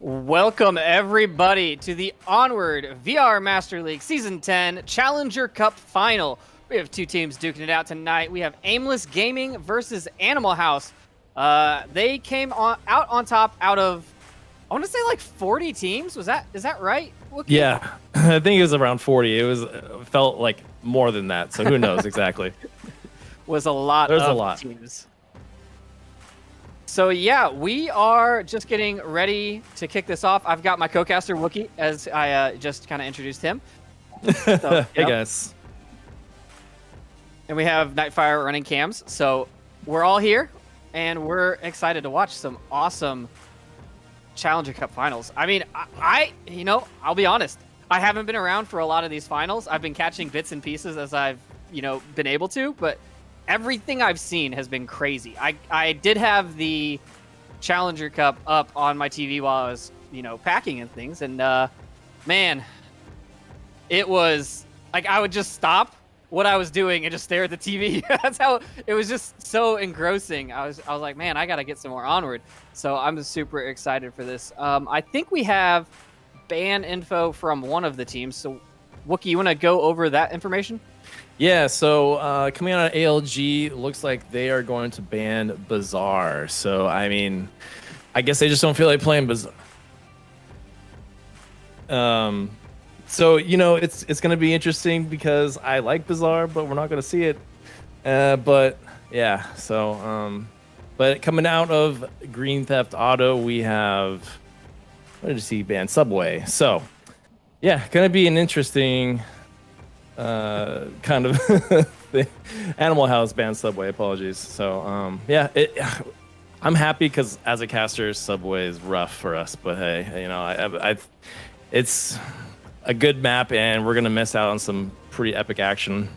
Welcome, everybody, to the Onward VR Master League Season 10 Challenger Cup Final. We have two teams duking it out tonight. We have Aimless Gaming versus Animal House. They came out on top out of, I want to say, like 40 teams. Is that right? Wookie? Yeah, I think it was around 40. It felt like more than that, so who knows exactly. Was a lot There's of a lot. teams. So yeah, we are just getting ready to kick this off. I've got my co-caster Wookie, as I just kind of introduced him. So, Hey guys. And we have Nightfire running cams. So we're all here, and we're excited to watch some awesome Challenger Cup finals. I mean, I'll be honest. I haven't been around for a lot of these finals. I've been catching bits and pieces as I've, been able to, but everything I've seen has been crazy. I did have the Challenger Cup up on my TV while I was, packing and things, and man, it was like I would just stop what I was doing and just stare at the TV. That's how it was, just so engrossing. I was like, man, I gotta get some more Onward. So I'm super excited for this. I think we have ban info from one of the teams. So Wookie, you want to go over that information? Yeah, so coming out of ALG, looks like they are going to ban Bazaar. So, I mean, I guess they just don't feel like playing Bazaar. So, it's going to be interesting because I like Bazaar, but we're not going to see it. But, yeah, so, but coming out of Green Theft Auto, we have, what did you see, ban Subway. So, yeah, going to be an interesting kind of thing. Animal House banned Subway, apologies. So yeah, I'm happy because as a caster, Subway is rough for us, but hey, it's a good map and we're gonna miss out on some pretty epic action.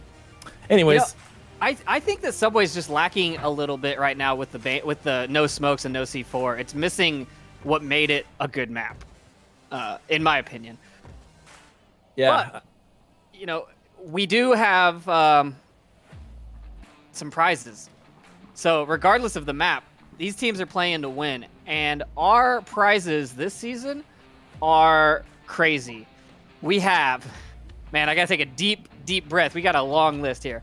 Anyways, I think that Subway is just lacking a little bit right now with the no smokes and no C4. It's missing what made it a good map, in my opinion. Yeah, but, we do have some prizes. So regardless of the map, these teams are playing to win. And our prizes this season are crazy. We have, man, I got to take a deep, deep breath. We got a long list here.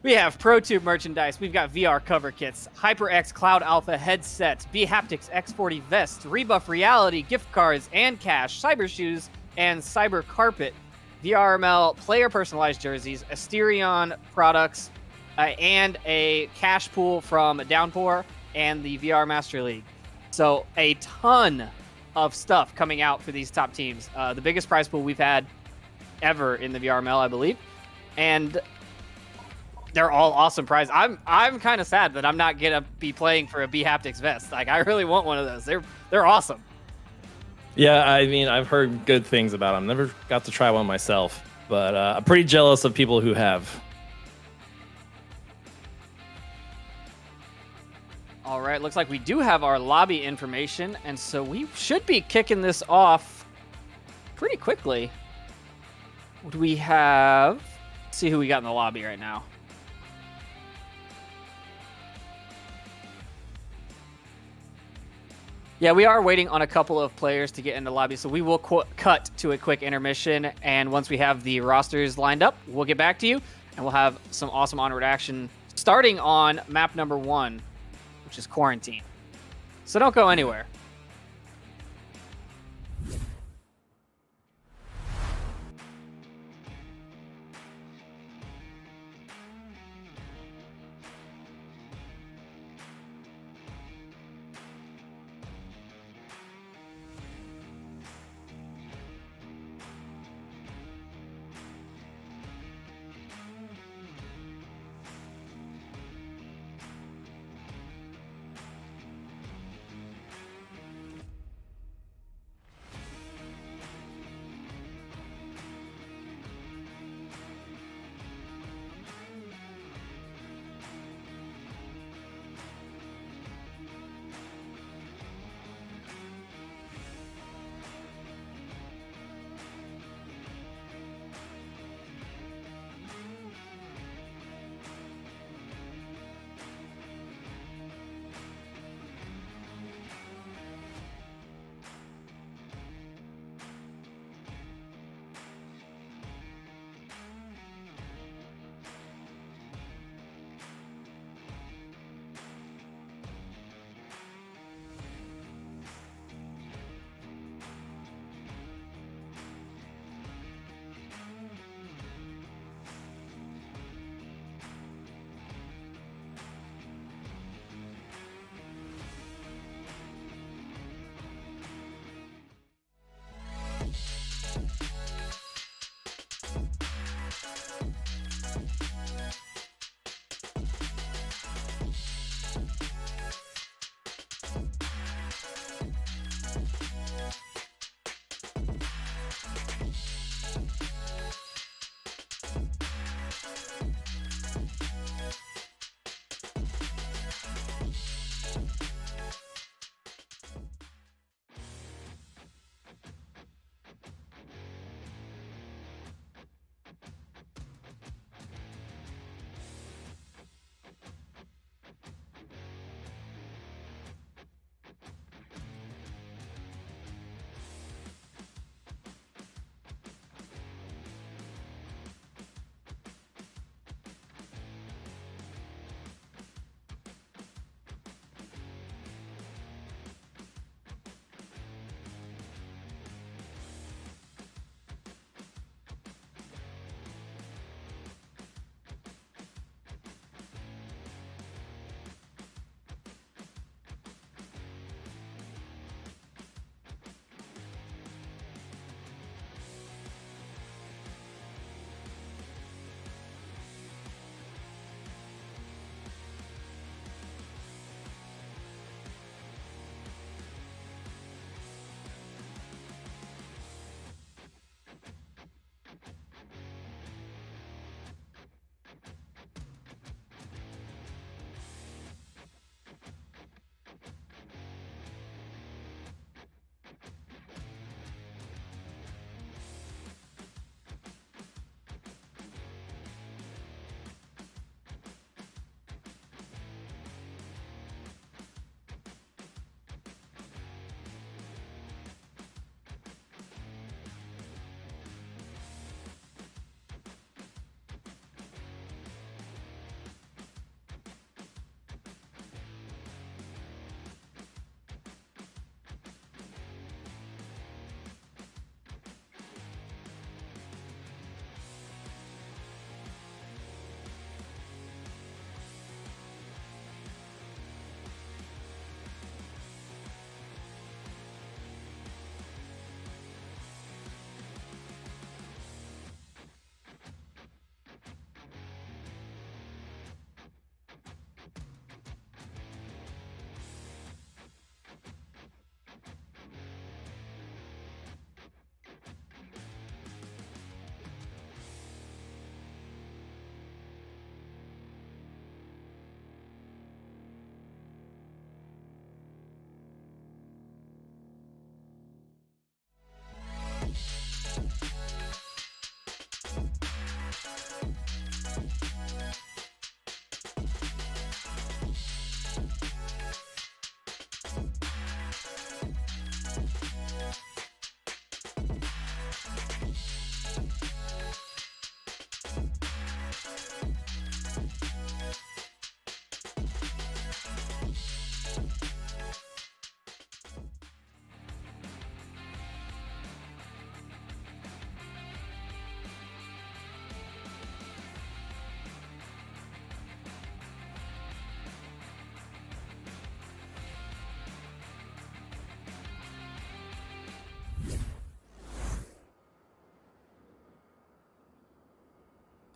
We have ProTube merchandise. We've got VR cover kits, HyperX Cloud Alpha headsets, B-Haptics X40 vests, Rebuff Reality gift cards and cash, Cyber shoes, and Cyber carpet. VRML player personalized jerseys, Asterion products, and a cash pool from Downpour and the VR Master League. So a ton of stuff coming out for these top teams. The biggest prize pool we've had ever in the VRML, I believe. And they're all awesome prizes. I'm kind of sad that I'm not going to be playing for a B-Haptics vest. Like, I really want one of those. They're awesome. yeah. I mean, I've heard good things about them. Never got to try one myself, but I'm pretty jealous of people who have. All right, looks like we do have our lobby information, and so we should be kicking this off pretty quickly. What do we have? Let's see who we got in the lobby right now. Yeah, we are waiting on a couple of players to get in the lobby, so we will cut to a quick intermission, and once we have the rosters lined up, we'll get back to you, and we'll have some awesome Onward action starting on map number 1, which is Quarantine. So don't go anywhere.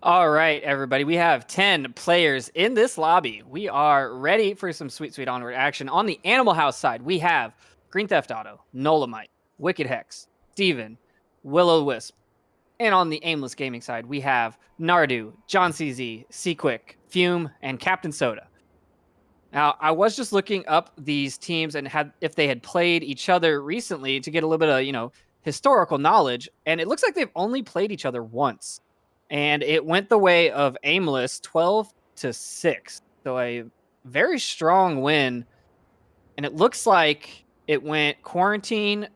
All right, everybody. We have 10 players in this lobby. We are ready for some sweet, sweet Onward action. On the Animal House side, we have Green Theft Auto, Nolamite, Wicked Hex, Steven, Will-O-Wisp. And on the Aimless Gaming side, we have Nardu, John CZ, Seaquick, Fume, and Captain Soda. Now, I was just looking up these teams and if they had played each other recently to get a little bit of, historical knowledge, and it looks like they've only played each other once. And it went the way of Aimless 12-6. So a very strong win. And it looks like it went Quarantine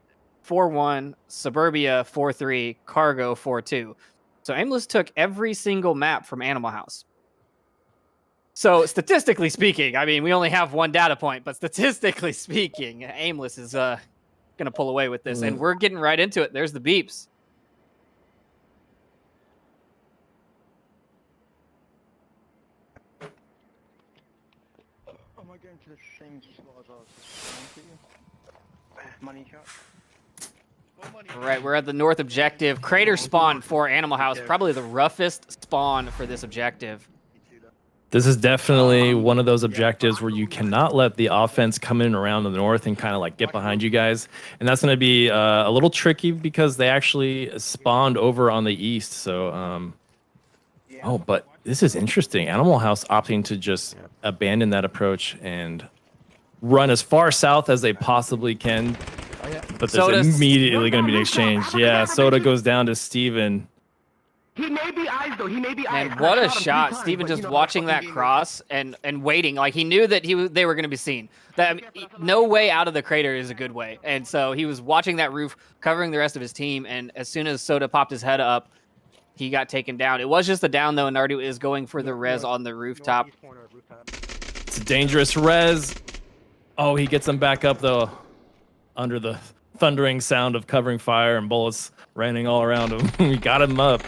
4-1, Suburbia 4-3, Cargo 4-2. So Aimless took every single map from Animal House. So statistically speaking, I mean, we only have one data point, but statistically speaking, Aimless is going to pull away with this. And we're getting right into it. There's the beeps. Going to the same slot as us. Money shot. All right, we're at the north objective. Crater spawn for Animal House. Probably the roughest spawn for this objective. This is definitely one of those objectives where you cannot let the offense come in around the north and kind of like get behind you guys. And that's going to be a little tricky because they actually spawned over on the east. So, but this is interesting. Animal House opting to just abandon that approach and run as far south as they possibly can. But there's immediately going to be an exchange. Yeah, Soda goes down to Steven. He may be eyes, though. He may be eyes. And what a shot. Steven just watching that cross and waiting. Like, he knew that they were going to be seen. No way out of the crater is a good way. And so he was watching that roof, covering the rest of his team. And as soon as Soda popped his head up, he got taken down. It was just a down, though, and Nardu is going for the res on the rooftop. It's a dangerous res. Oh, he gets him back up, though, under the thundering sound of covering fire and bullets raining all around him. We got him up.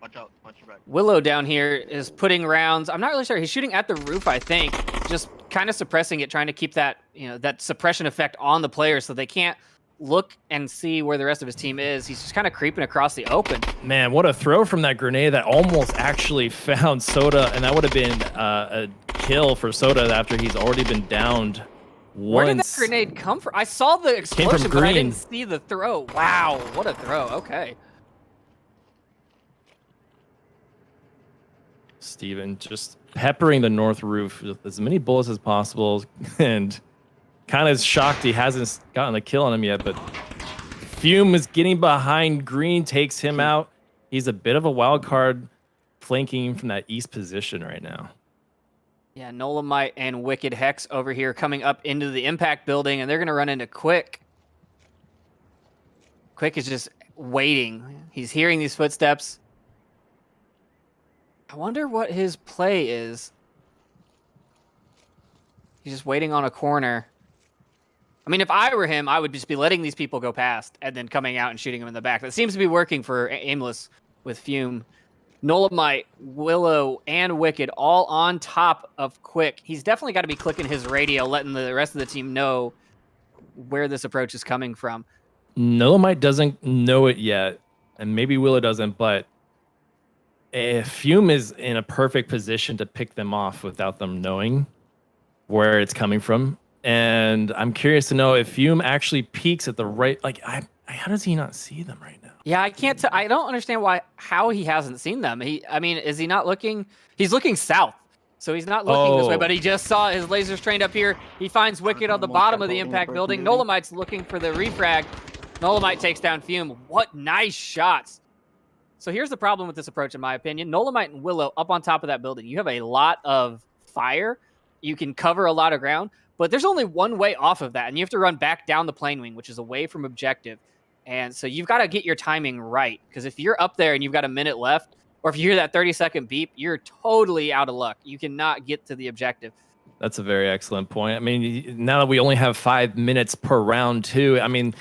Watch out, watch your back. Willow down here is putting rounds. I'm not really sure. He's shooting at the roof, I think, just kind of suppressing it, trying to keep that, that suppression effect on the players so they can't look and see where the rest of his team is. He's just kind of creeping across the open. Man, what a throw from that grenade that almost actually found Soda, and that would have been a kill for Soda after he's already been downed once. Where did that grenade come from? I saw the explosion, but I didn't see the throw. Wow, what a throw. Okay. Steven just peppering the north roof with as many bullets as possible, and kind of shocked he hasn't gotten a kill on him yet, but Fume is getting behind Green, takes him out. He's a bit of a wild card flanking from that east position right now. Yeah, Nolamite and Wicked Hex over here coming up into the impact building, and they're going to run into Quick. Quick is just waiting. He's hearing these footsteps. I wonder what his play is. He's just waiting on a corner. I mean, if I were him, I would just be letting these people go past and then coming out and shooting them in the back. That seems to be working for Aimless with Fume. Nolamite, Willow, and Wicked all on top of Quick. He's definitely got to be clicking his radio, letting the rest of the team know where this approach is coming from. Nolamite doesn't know it yet, and maybe Willow doesn't, but Fume is in a perfect position to pick them off without them knowing where it's coming from. And I'm curious to know if Fume actually peeks at the right, how does he not see them right now? Yeah, I can't. I don't understand how he hasn't seen them. Is he not looking? He's looking south, so he's not looking this way. But he just saw his lasers trained up here. He finds Wicked on the bottom of the impact building. Nolamite's looking for the refrag. Nolamite takes down Fume. What nice shots! So here's the problem with this approach, in my opinion. Nolamite and Willow up on top of that building. You have a lot of fire. You can cover a lot of ground, but there's only one way off of that, and you have to run back down the plane wing, which is away from objective. And so you've got to get your timing right, because if you're up there and you've got a minute left, or if you hear that 30-second beep, you're totally out of luck. You cannot get to the objective. That's a very excellent point. I mean, now that we only have 5 minutes per round, too, I mean,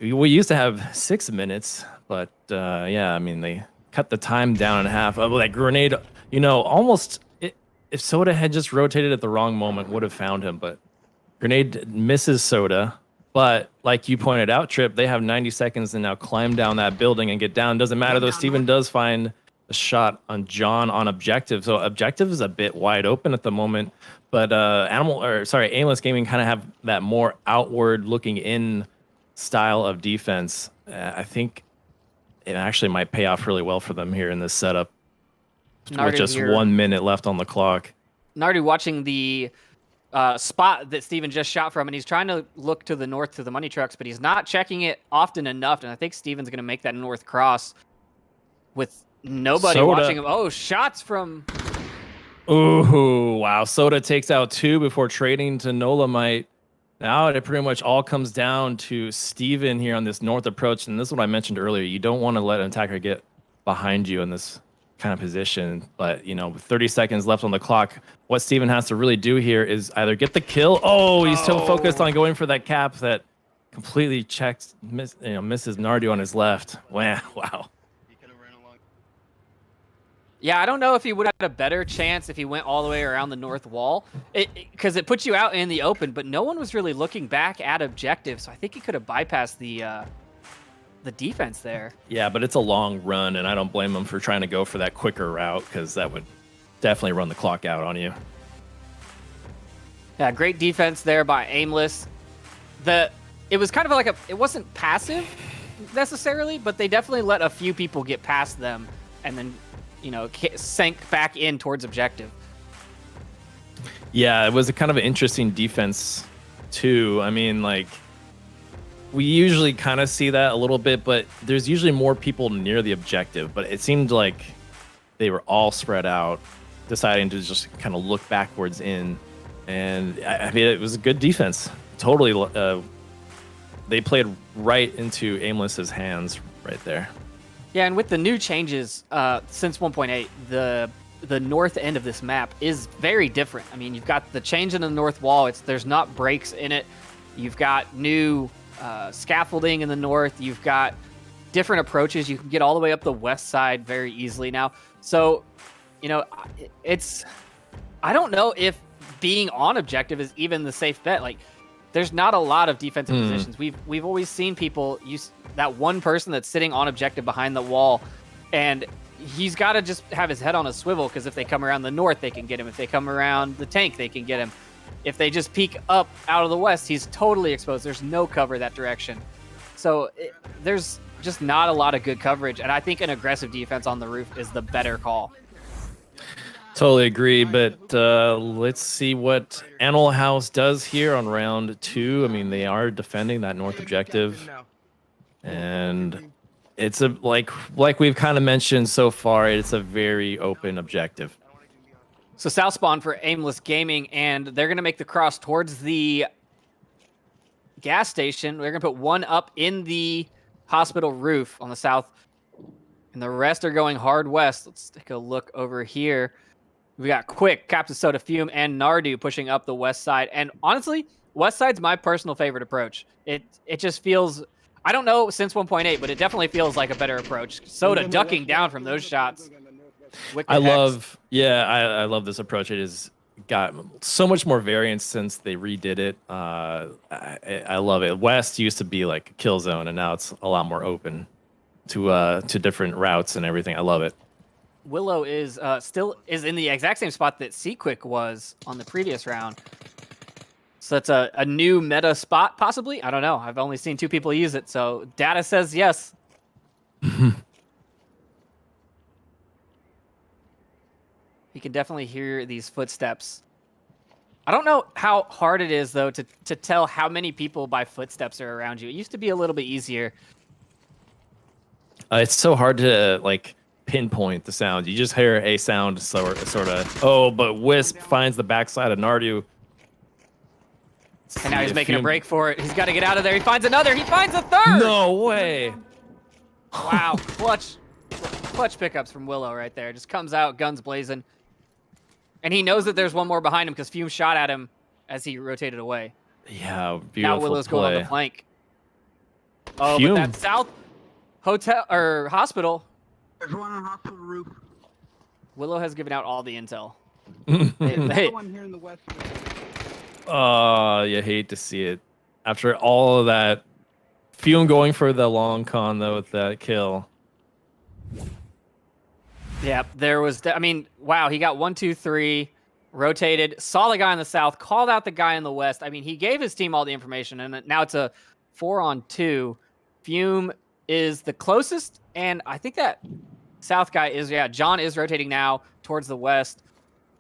we used to have 6 minutes, but yeah, I mean, they cut the time down in half. That grenade, almost, if Soda had just rotated at the wrong moment, would have found him, but grenade misses Soda. But like you pointed out, Trip, they have 90 seconds to now climb down that building and get down. Doesn't matter though. Steven does find a shot on John on objective. So objective is a bit wide open at the moment, but Aimless Gaming kind of have that more outward looking in style of defense. I think it actually might pay off really well for them here in this setup with just 1 minute left on the clock. Nardu watching the spot that Steven just shot from, and he's trying to look to the north to the money trucks, but he's not checking it often enough, and I think Steven's going to make that north cross with nobody watching him. Oh, shots from... Ooh, wow. Soda takes out 2 before trading to Nolamite. Now it pretty much all comes down to Steven here on this north approach, and this is what I mentioned earlier. You don't want to let an attacker get behind you in this kind of position, but with 30 seconds left on the clock, what Steven has to really do here is either get the kill. Oh, he's so focused on going for that cap that completely misses Nardu on his left. Wow. Yeah, I don't know if he would have had a better chance if he went all the way around the north wall, because it puts you out in the open, but no one was really looking back at objective, so I think he could have bypassed the defense there. Yeah, but it's a long run, and I don't blame him for trying to go for that quicker route, because that would definitely run the clock out on you. Yeah, great defense there by Aimless. It was kind of like it wasn't passive necessarily, but they definitely let a few people get past them, and then sank back in towards objective. Yeah, it was a kind of an interesting defense too. I mean, we usually kind of see that a little bit, but there's usually more people near the objective, but it seemed like they were all spread out, deciding to just kind of look backwards in. And I mean, it was a good defense. Totally. They played right into Aimless's hands right there. Yeah, and with the new changes since 1.8, the north end of this map is very different. I mean, you've got the change in the north wall. There's not breaks in it. You've got new scaffolding in the north. You've got different approaches. You can get all the way up the west side very easily now. So, I don't know if being on objective is even the safe bet. There's not a lot of defensive positions. We've always seen people use that one person that's sitting on objective behind the wall, and he's got to just have his head on a swivel, because if they come around the north, they can get him. If they come around the tank, they can get him. If they just peek up out of the west, he's totally exposed. There's no cover that direction. So there's just not a lot of good coverage, and I think an aggressive defense on the roof is the better call. Totally agree, but let's see what Animal House does here on round 2. I mean, they are defending that north objective, and it's like we've kind of mentioned so far, it's a very open objective. So south spawn for Aimless Gaming, and they're going to make the cross towards the gas station. They're going to put one up in the hospital roof on the south, and the rest are going hard west. Let's take a look over here. We got Quick, Captain Soda Fume, and Nardu pushing up the west side. And honestly, west side's my personal favorite approach. It just feels, I don't know since 1.8, but it definitely feels like a better approach. Soda ducking down from those shots. I love this approach. It has got so much more variance since they redid it. I love it. West used to be like a kill zone, and now it's a lot more open to different routes and everything. I love it. Willow is still in the exact same spot that Seaquick was on the previous round. So that's a new meta spot, possibly. I don't know. I've only seen 2 people use it, so data says yes. You can definitely hear these footsteps. I don't know how hard it is, though, to tell how many people by footsteps are around you. It used to be a little bit easier. It's so hard to, pinpoint the sound. You just hear a sound, sort of. Oh, but Wisp finds the backside of Nardu. And now he's making a break for it. He's got to get out of there. He finds another. He finds a third. No way. Wow. Clutch pickups from Willow right there. Just comes out, guns blazing. And he knows that there's one more behind him because Fume shot at him as he rotated away. Yeah, beautiful Now Willow's play. going on the flank. Oh, Fume. But that south hotel or hospital. There's one on hospital roof. Willow has given out all the intel. There's one here in the west. Oh, you hate to see it. After all of that, Fume going for the long con though with that kill. Yeah, there was. I mean, wow, he got 1, 2, 3, rotated, saw the guy in the south, called out the guy in the west. I mean, he gave his team all the information, and now it's a 4-on-2. Fume is the closest, and I think that south guy is, yeah, John is rotating now towards the west.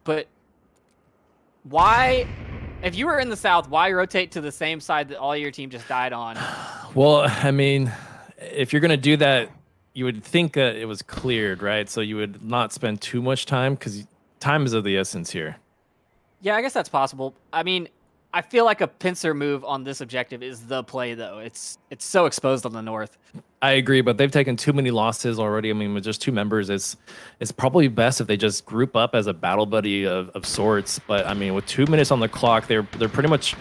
But why, if you were in the south, why rotate to the same side that all your team just died on? Well, I mean, if you're gonna do that, you would think that it was cleared, right? So you would not spend too much time because time is of the essence here. Yeah, I guess that's possible. I mean, I feel like a pincer move on this objective is the play, though. It's so exposed on the north. I agree, but they've taken too many losses already. I mean, with just 2 members, it's probably best if they just group up as a battle buddy of sorts. But I mean, with 2 minutes on the clock, they're pretty much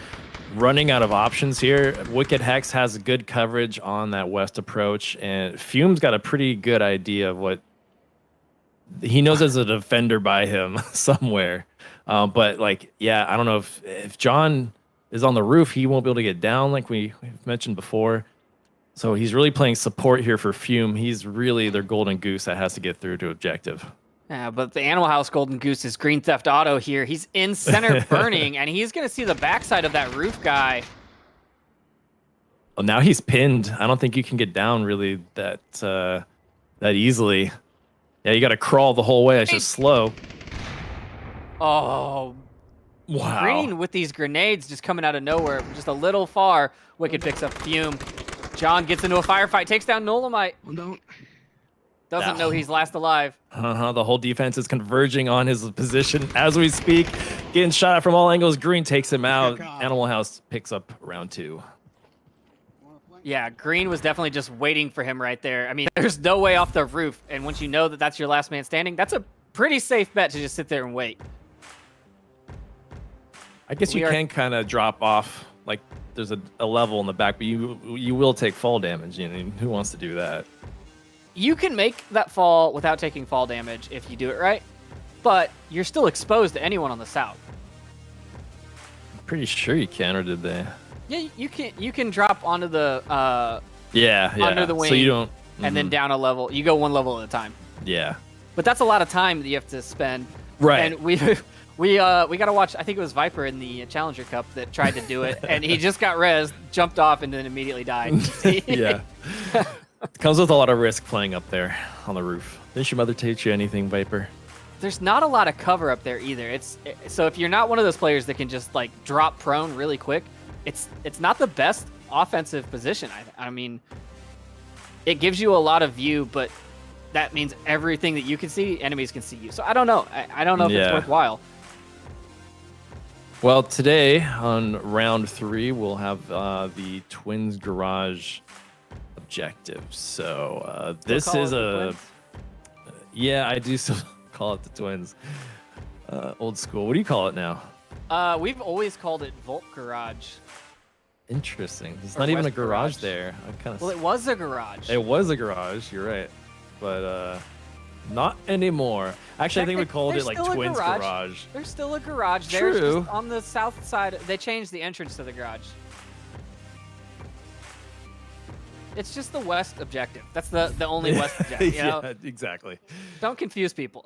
running out of options here. Wicked Hex has good coverage on that west approach, and Fume's got a pretty good idea of what he knows as a defender by him somewhere. But like, yeah, I don't know if John is on the roof, he won't be able to get down like we've mentioned before. So he's really playing support here for Fume. He's really their golden goose that has to get through to objective. Yeah, but the Animal House Golden Goose is Green Theft Auto here. He's in center burning, and he's going to see the backside of that roof guy. Well, now he's pinned. I don't think you can get down really that easily. Yeah, you got to crawl the whole way. It's just slow. Oh, wow. Green with these grenades just coming out of nowhere, just a little far. Wicked picks up Fume. John gets into a firefight, takes down Nolamite. Doesn't know he's last alive. The whole defense is converging on his position as we speak. Getting shot at from all angles. Green takes him out. Animal House picks up round 2. Yeah, Green was definitely just waiting for him right there. I mean, there's no way off the roof. And once you know that that's your last man standing, that's a pretty safe bet to just sit there and wait. I guess you can kind of drop off. Like, there's a level in the back, but you will take fall damage. You know, who wants to do that? You can make that fall without taking fall damage if you do it right, but you're still exposed to anyone on the south. I'm pretty sure you can, or did they? Yeah, you can. You can drop onto the under the wing, so you don't, and then down a level. You go 1 level at a time. Yeah, but that's a lot of time that you have to spend. Right. And we got to watch. I think it was Viper in the Challenger Cup that tried to do it, and he just got rezzed, jumped off, and then immediately died. Yeah. It comes with a lot of risk playing up there on the roof. Didn't your mother teach you anything, Viper? There's not a lot of cover up there either. So if you're not one of those players that can just like drop prone really quick, it's not the best offensive position. I mean, it gives you a lot of view, but that means everything that you can see, enemies can see you. So I don't know. I don't know if it's worthwhile. Well, today on round 3, we'll have the Twins Garage objective. So this is a I do still call it the Twins. Old school. What do you call it now? We've always called it Volt Garage. Interesting. It's not even a garage there. Well, it was a garage. It was a garage. You're right, but not anymore. Actually, I think we called it like Twins Garage. There's still a garage there. True. Just on the south side. They changed the entrance to the garage. It's just the west objective. That's the only west objective. You know? Yeah, exactly. Don't confuse people.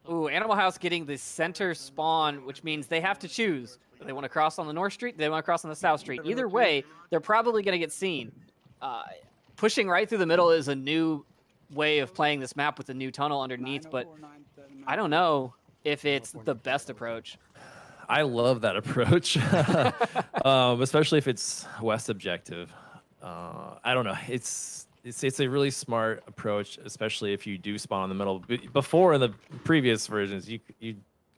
Ooh, Animal House getting the center spawn, which means they have to choose. They want to cross on the North Street, they want to cross on the South Street. Either way, they're probably going to get seen. Pushing right through the middle is a new way of playing this map with a new tunnel underneath, but I don't know if it's the best approach. I love that approach, especially if it's west objective. I don't know. It's a really smart approach, especially if you do spawn in the middle. Before, in the previous versions, you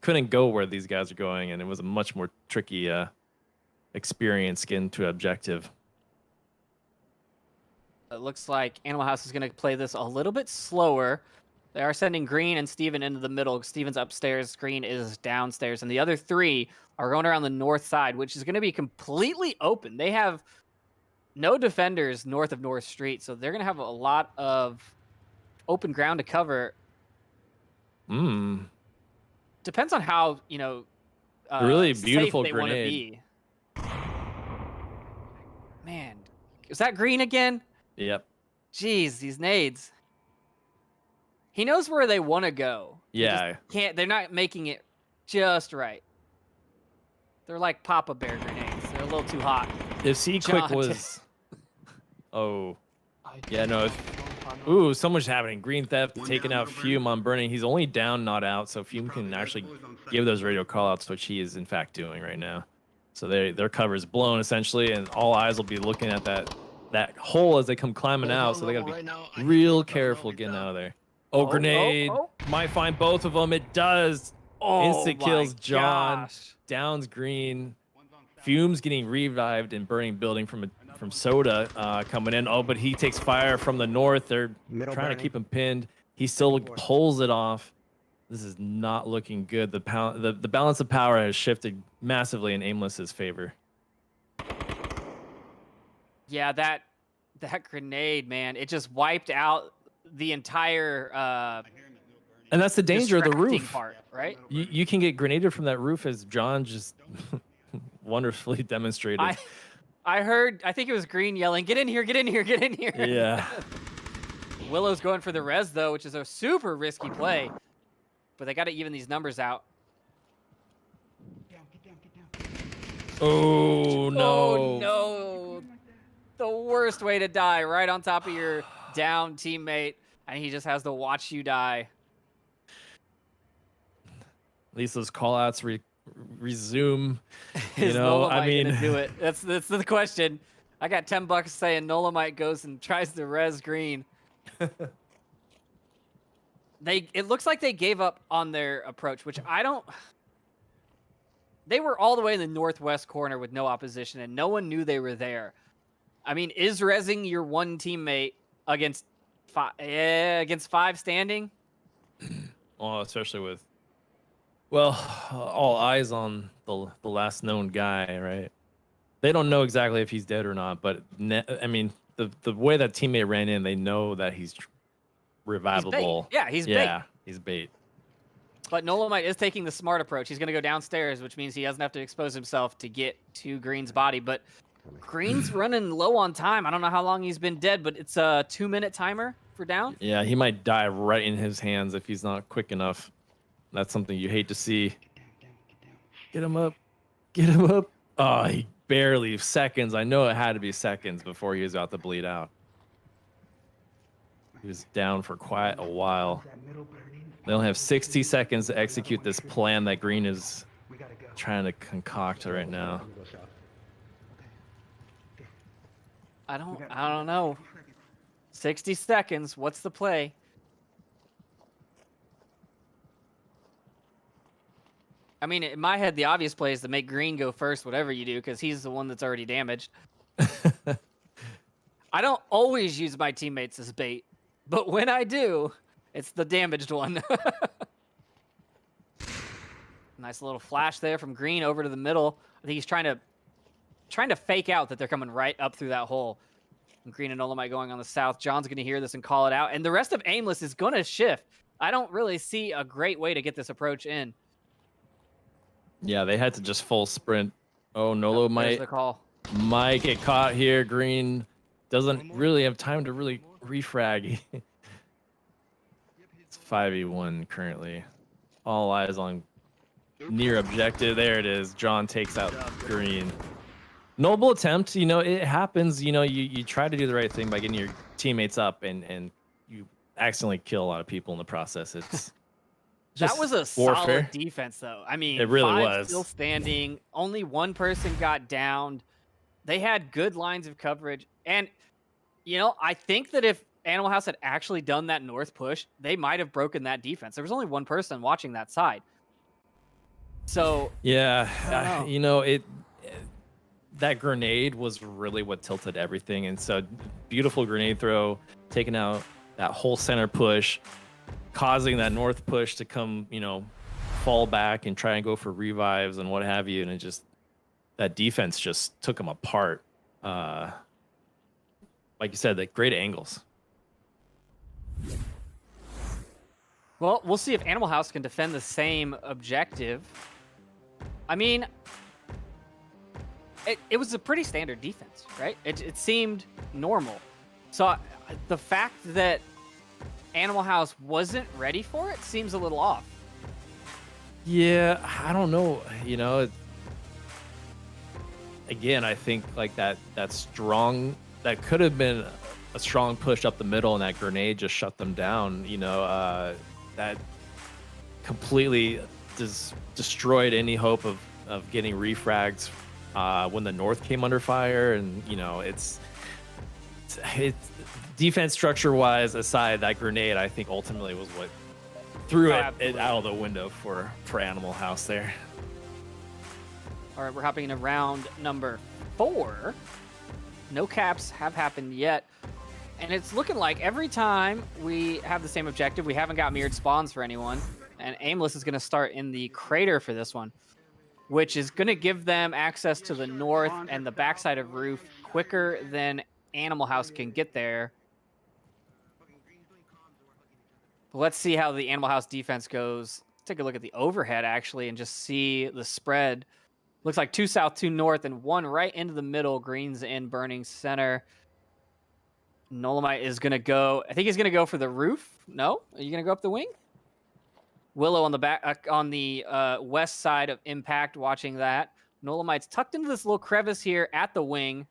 couldn't go where these guys are going, and it was a much more tricky experience getting to objective. It looks like Animal House is going to play this a little bit slower. They are sending Green and Steven into the middle. Steven's upstairs, Green is downstairs, and the other 3 are going around the north side, which is going to be completely open. They have no defenders north of North Street, so they're going to have a lot of open ground to cover. Depends on how, really beautiful safe they grenade. Want to be. Man, is that Green again? Yep. Jeez, these nades. He knows where they want to go. Yeah. They're not making it just right. They're like Papa Bear grenades. They're a little too hot. If C Quick John. was... Oh. Yeah, no. Ooh, so much happening. Green Theft taking out Fume on Burning. He's only down, not out, so Fume can actually give those radio callouts, which he is in fact doing right now. So their cover is blown essentially, and all eyes will be looking at that hole as they come climbing out. So they gotta be real careful getting out of there. Oh, grenade might find both of them. It does. Instant kills John. Gosh. Downs Green. Fume's getting revived and Burning building from Soda coming in. Oh, but he takes fire from the north. They're trying to keep him pinned. He still pulls it off. This is not looking good. The balance of power has shifted massively in Aimless's favor. Yeah, that grenade, man, it just wiped out the entire and that's the danger of the distracting roof. part, right? You can get grenaded from that roof, as John just wonderfully demonstrated. I think it was Green yelling, "Get in here, get in here, get in here." Yeah. Willow's going for the res though, which is a super risky play. But they got to even these numbers out. Oh no. Oh no. The worst way to die, right on top of your down teammate, and he just has to watch you die. At least those callouts resume. Is Nolomite gonna do it. That's the question. I got $10 saying Nolomite goes and tries to res Green. It looks like they gave up on their approach, which I don't. They were all the way in the northwest corner with no opposition, and no one knew they were there. I mean, is resing your one teammate against five standing? Well, especially with, all eyes on the last known guy, right? They don't know exactly if he's dead or not, but I mean, the way that teammate ran in, they know that he's revivable. He's bait. He's bait. But Nolomite is taking the smart approach. He's going to go downstairs, which means he doesn't have to expose himself to get to Green's body. But Green's running low on time. I don't know how long he's been dead, but it's a 2-minute timer for down. Yeah, he might die right in his hands if he's not quick enough. That's something you hate to see. Get him up. Get him up. Oh, he barely seconds. I know it had to be seconds before he was about to bleed out. He was down for quite a while. They only have 60 seconds to execute this plan that Green is trying to concoct right now. I don't know. 60 seconds. What's the play? I mean, in my head, the obvious play is to make Green go first, whatever you do, because he's the one that's already damaged. I don't always use my teammates as bait, but when I do, it's the damaged one. Nice little flash there from Green over to the middle. I think he's trying to fake out that they're coming right up through that hole. And Green and Nolomite going on the south. John's going to hear this and call it out. And the rest of Aimless is going to shift. I don't really see a great way to get this approach in. Yeah, they had to just full sprint. Oh, Nolo might get caught here. Green doesn't really have time to really refrag. It's 5v1 currently. All eyes on near objective. There it is. John takes out Green. Noble attempt. You know, it happens. You know, you try to do the right thing by getting your teammates up, and you accidentally kill a lot of people in the process. It's that was a warfare. Solid defense, though. I mean, it really 5 was. Still standing. Only one person got downed. They had good lines of coverage. And, you know, I think that if Animal House had actually done that north push, they might have broken that defense. There was only one person watching that side. So, yeah, you know, that grenade was really what tilted everything. And so, beautiful grenade throw, taking out that whole center push, causing that north push to come, you know, fall back and try and go for revives and what have you. And it just, that defense just took them apart. Like you said, that great angles. Well, we'll see if Animal House can defend the same objective. I mean, it was a pretty standard defense, right? It seemed normal. So the fact that Animal House wasn't ready for it seems a little off. Yeah, I don't know. You know, again, I think like that strong, that could have been a strong push up the middle, and that grenade just shut them down. You know, that completely destroyed any hope of getting refrags when the North came under fire. And you know, it's defense structure wise aside, that grenade I think ultimately was what threw it out of the window for Animal House there. All right, we're hopping into round number 4. No caps have happened yet. And it's looking like every time we have the same objective, we haven't got mirrored spawns for anyone. And Aimless is going to start in the crater for this one, which is going to give them access to the north and the backside of roof quicker than Animal House can get there. But let's see how the Animal House defense goes. Take a look at the overhead, actually, and just see the spread. Looks like 2 south, 2 north, and 1 right into the middle. Green's in burning center. Nolamite is going to go. I think he's going to go for the roof. No? Are you going to go up the wing? Willow on the back, on the west side of Impact, watching that. Nolamite's tucked into this little crevice here at the wing.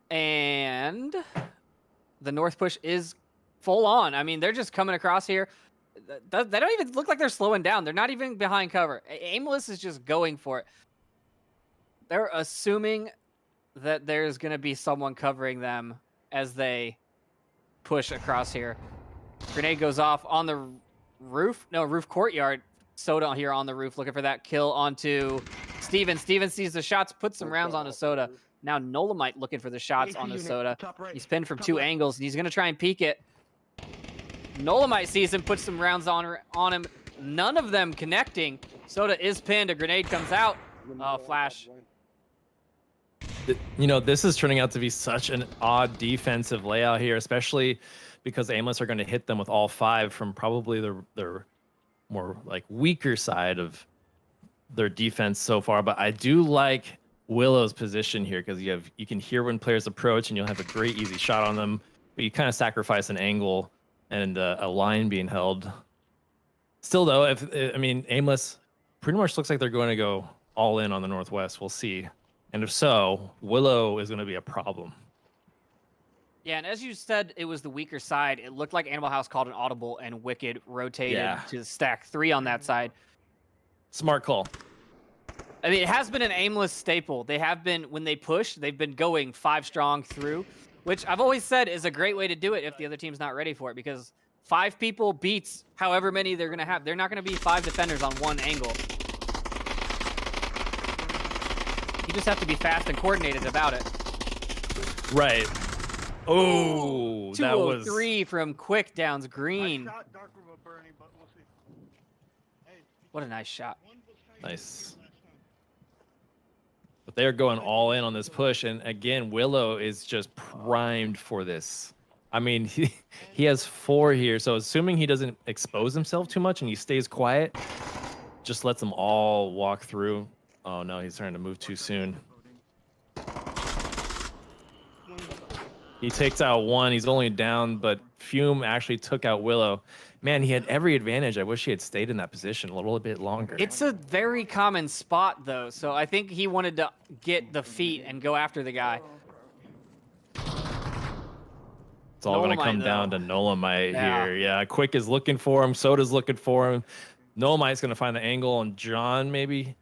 And the north push is full on. I mean, they're just coming across here. They don't even look like they're slowing down. They're not even behind cover. Aimless is just going for it. They're assuming that there's going to be someone covering them as they push across here. Grenade goes off on the roof. No, roof courtyard. Soda here on the roof looking for that kill onto Steven. Steven sees the shots, puts some rounds onto Soda. Now Nolamite looking for the shots on the Soda. He's pinned from 2 angles, and he's going to try and peek it. Nolamite sees him, puts some rounds on him. None of them connecting. Soda is pinned. A grenade comes out. Oh, flash. You know, this is turning out to be such an odd defensive layout here, especially because Aimless are going to hit them with all 5 from probably their more like weaker side of their defense so far. But I do like Willow's position here because you can hear when players approach, and you'll have a great easy shot on them, but you kind of sacrifice an angle and a line being held. Still though, I mean, Aimless pretty much looks like they're going to go all in on the northwest. We'll see. And if so, Willow is going to be a problem. Yeah, and as you said, it was the weaker side. It looked like Animal House called an audible, and Wicked rotated to stack 3 on that side. Smart call. I mean, it has been an Aimless staple. They have been, when they push, they've been going 5 strong through, which I've always said is a great way to do it if the other team's not ready for it, because 5 people beats however many they're going to have. They're not going to be 5 defenders on one angle. You just have to be fast and coordinated about it. Right. Oh, that was 203 from Quick Downs Green. What a nice shot. Nice. But they're going all in on this push, and again, Willow is just primed for this. I mean, he has 4 here, so assuming he doesn't expose himself too much and he stays quiet, just lets them all walk through. Oh no, he's trying to move too soon. He takes out 1. He's only down, but Fume actually took out Willow. Man, he had every advantage. I wish he had stayed in that position a little bit longer. It's a very common spot, though, so I think he wanted to get the feet and go after the guy. It's all going to come down to Nolamite here. Yeah, Quick is looking for him. Soda's looking for him. Nolamite's going to find the angle on John, maybe.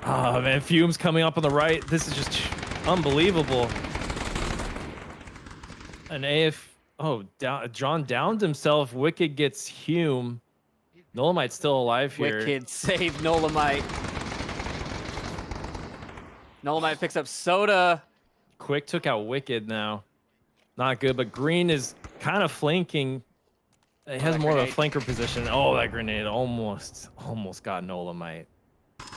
Oh, man, Fume's coming up on the right. This is just unbelievable. An AF... Oh, John downed himself. Wicked gets Hume. Nolamite's still alive here. Wicked saved Nolamite. Nolamite picks up Soda. Quick took out Wicked now. Not good, but Green is kind of flanking. He has more of a flanker position. Oh, that grenade almost got Nolamite.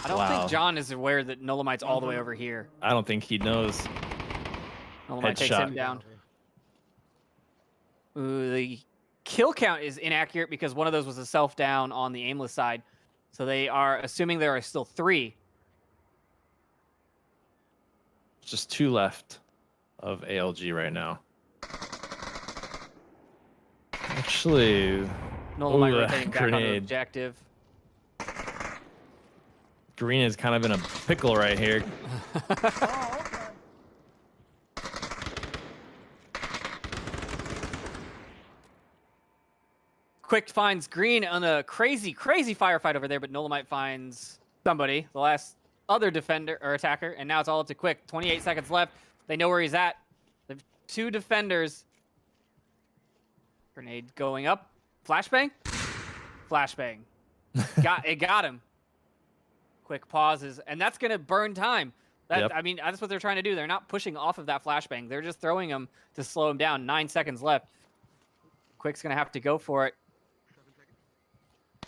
I don't think John is aware that Nolamite's all the way over here. I don't think he knows. Nolamite takes him down. Ooh, the kill count is inaccurate because one of those was a self-down on the Aimless side. So they are assuming there are still 3. just 2 left of ALG right now. Actually, Nola might ooh, rotating back onto grenade. objective. Green is kind of in a pickle right here. Quick finds Green on a crazy firefight over there, but Nolamite finds somebody, the last other defender or attacker, and now it's all up to Quick. 28 seconds left. They know where he's at. They have 2 defenders. Grenade going up. Flashbang? Flashbang. Got him. Quick pauses, and that's going to burn time. Yep. I mean, that's what they're trying to do. They're not pushing off of that flashbang. They're just throwing him to slow him down. 9 seconds left. Quick's going to have to go for it.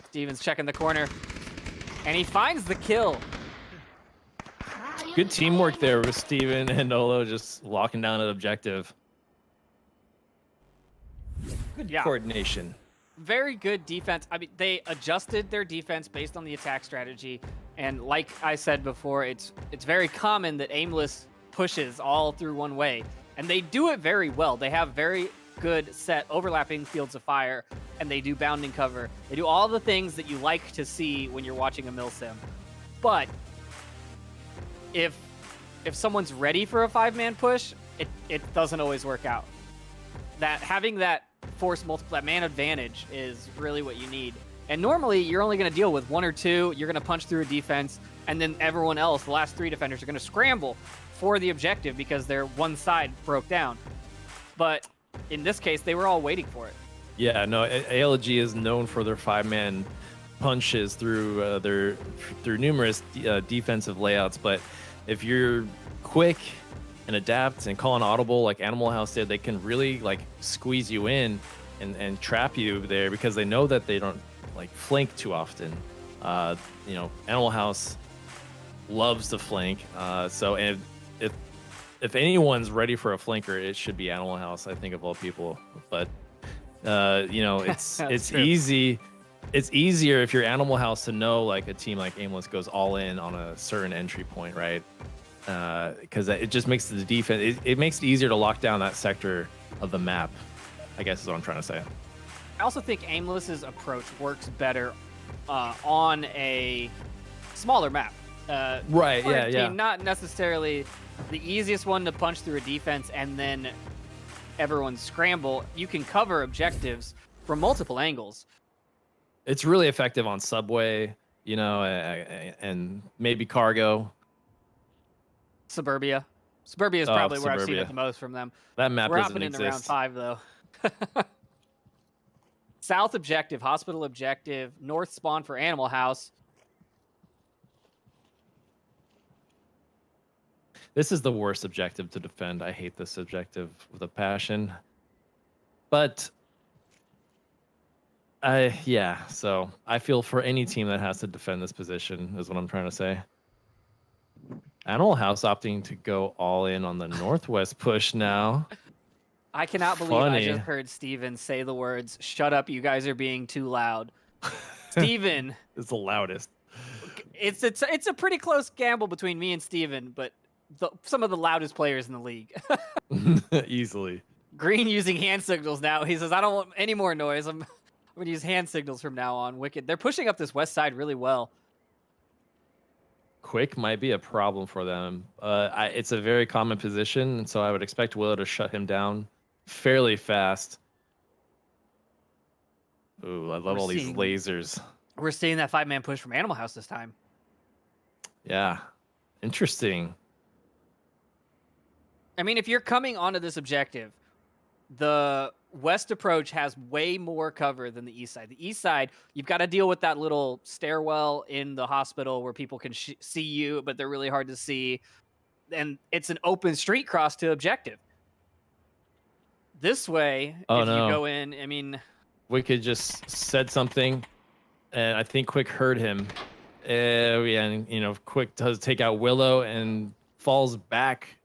Steven's checking the corner, and he finds the kill. Good teamwork there with Steven and Nolo just locking down an objective. Good coordination. Very good defense. I mean, they adjusted their defense based on the attack strategy, and like I said before, it's very common that Aimless pushes all through one way, and they do it very well. They have very good set overlapping fields of fire, and they do bounding cover. They do all the things that you like to see when you're watching a mil-sim. But if someone's ready for a 5-man push, it doesn't always work out. That having that force multiple, that man advantage is really what you need. And normally you're only going to deal with 1 or 2. You're going to punch through a defense, and then everyone else, the last 3 defenders, are going to scramble for the objective because their one side broke down. But in this case, they were all waiting for it. Yeah, no, ALG is known for their 5-man punches through through numerous defensive layouts. But if you're quick and adapt and call an audible like Animal House did, they can really like squeeze you in and trap you there because they know that they don't like flank too often. You know, Animal House loves to flank. So and if anyone's ready for a flanker, it should be Animal House, I think, of all people. But you know, it's true. easy. It's easier if you're Animal House to know like a team like Aimless goes all in on a certain entry point, right? Because it just makes the defense. It makes it easier to lock down that sector of the map, I guess is what I'm trying to say. I also think Aimless's approach works better on a smaller map. Right, for a yeah, team, yeah. Not necessarily the easiest one to punch through a defense and then everyone scramble. You can cover objectives from multiple angles. It's really effective on Subway, you know, and maybe Cargo. Suburbia is probably where I've seen Suburbia. it the most from them. That map We're doesn't hopping into exist. round 5 though. South objective, hospital objective, north spawn for Animal House. This is the worst objective to defend. I hate this objective with a passion. But yeah, so I feel for any team that has to defend this position is what I'm trying to say. Animal House opting to go all in on the northwest push now. I cannot believe I Funny. just heard Steven say the words, "Shut up, you guys are being too loud." Steven, It's the loudest. it's a pretty close gamble between me and Steven, but some of the loudest players in the league. Easily. Green using hand signals now. He says, "I don't want any more noise. I'm going to use hand signals from now on." Wicked. They're pushing up this west side really well. Quick might be a problem for them. It's a very common position, so I would expect Willow to shut him down fairly fast. Ooh, I love all these lasers. We're seeing that 5-man push from Animal House this time. Yeah, interesting. I mean, if you're coming onto this objective, the west approach has way more cover than the east side. The east side, you've got to deal with that little stairwell in the hospital where people can see you, but they're really hard to see. And it's an open street cross to objective. This way, if you go in, I mean... Wicked just said something, and I think Quick heard him. And, you know, Quick does take out Willow and falls back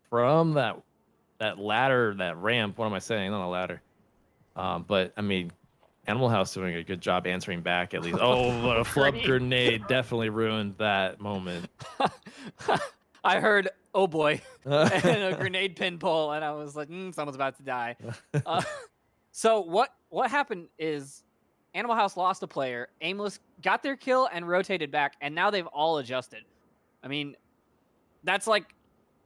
from that ladder, that ramp. What am I saying? Not a ladder. But, I mean, Animal House doing a good job answering back, at least. Oh, what a flub grenade definitely ruined that moment. I heard oh boy, and a grenade pin pull, and I was like, someone's about to die. So what happened is Animal House lost a player, Aimless got their kill and rotated back, and now they've all adjusted. I mean, that's like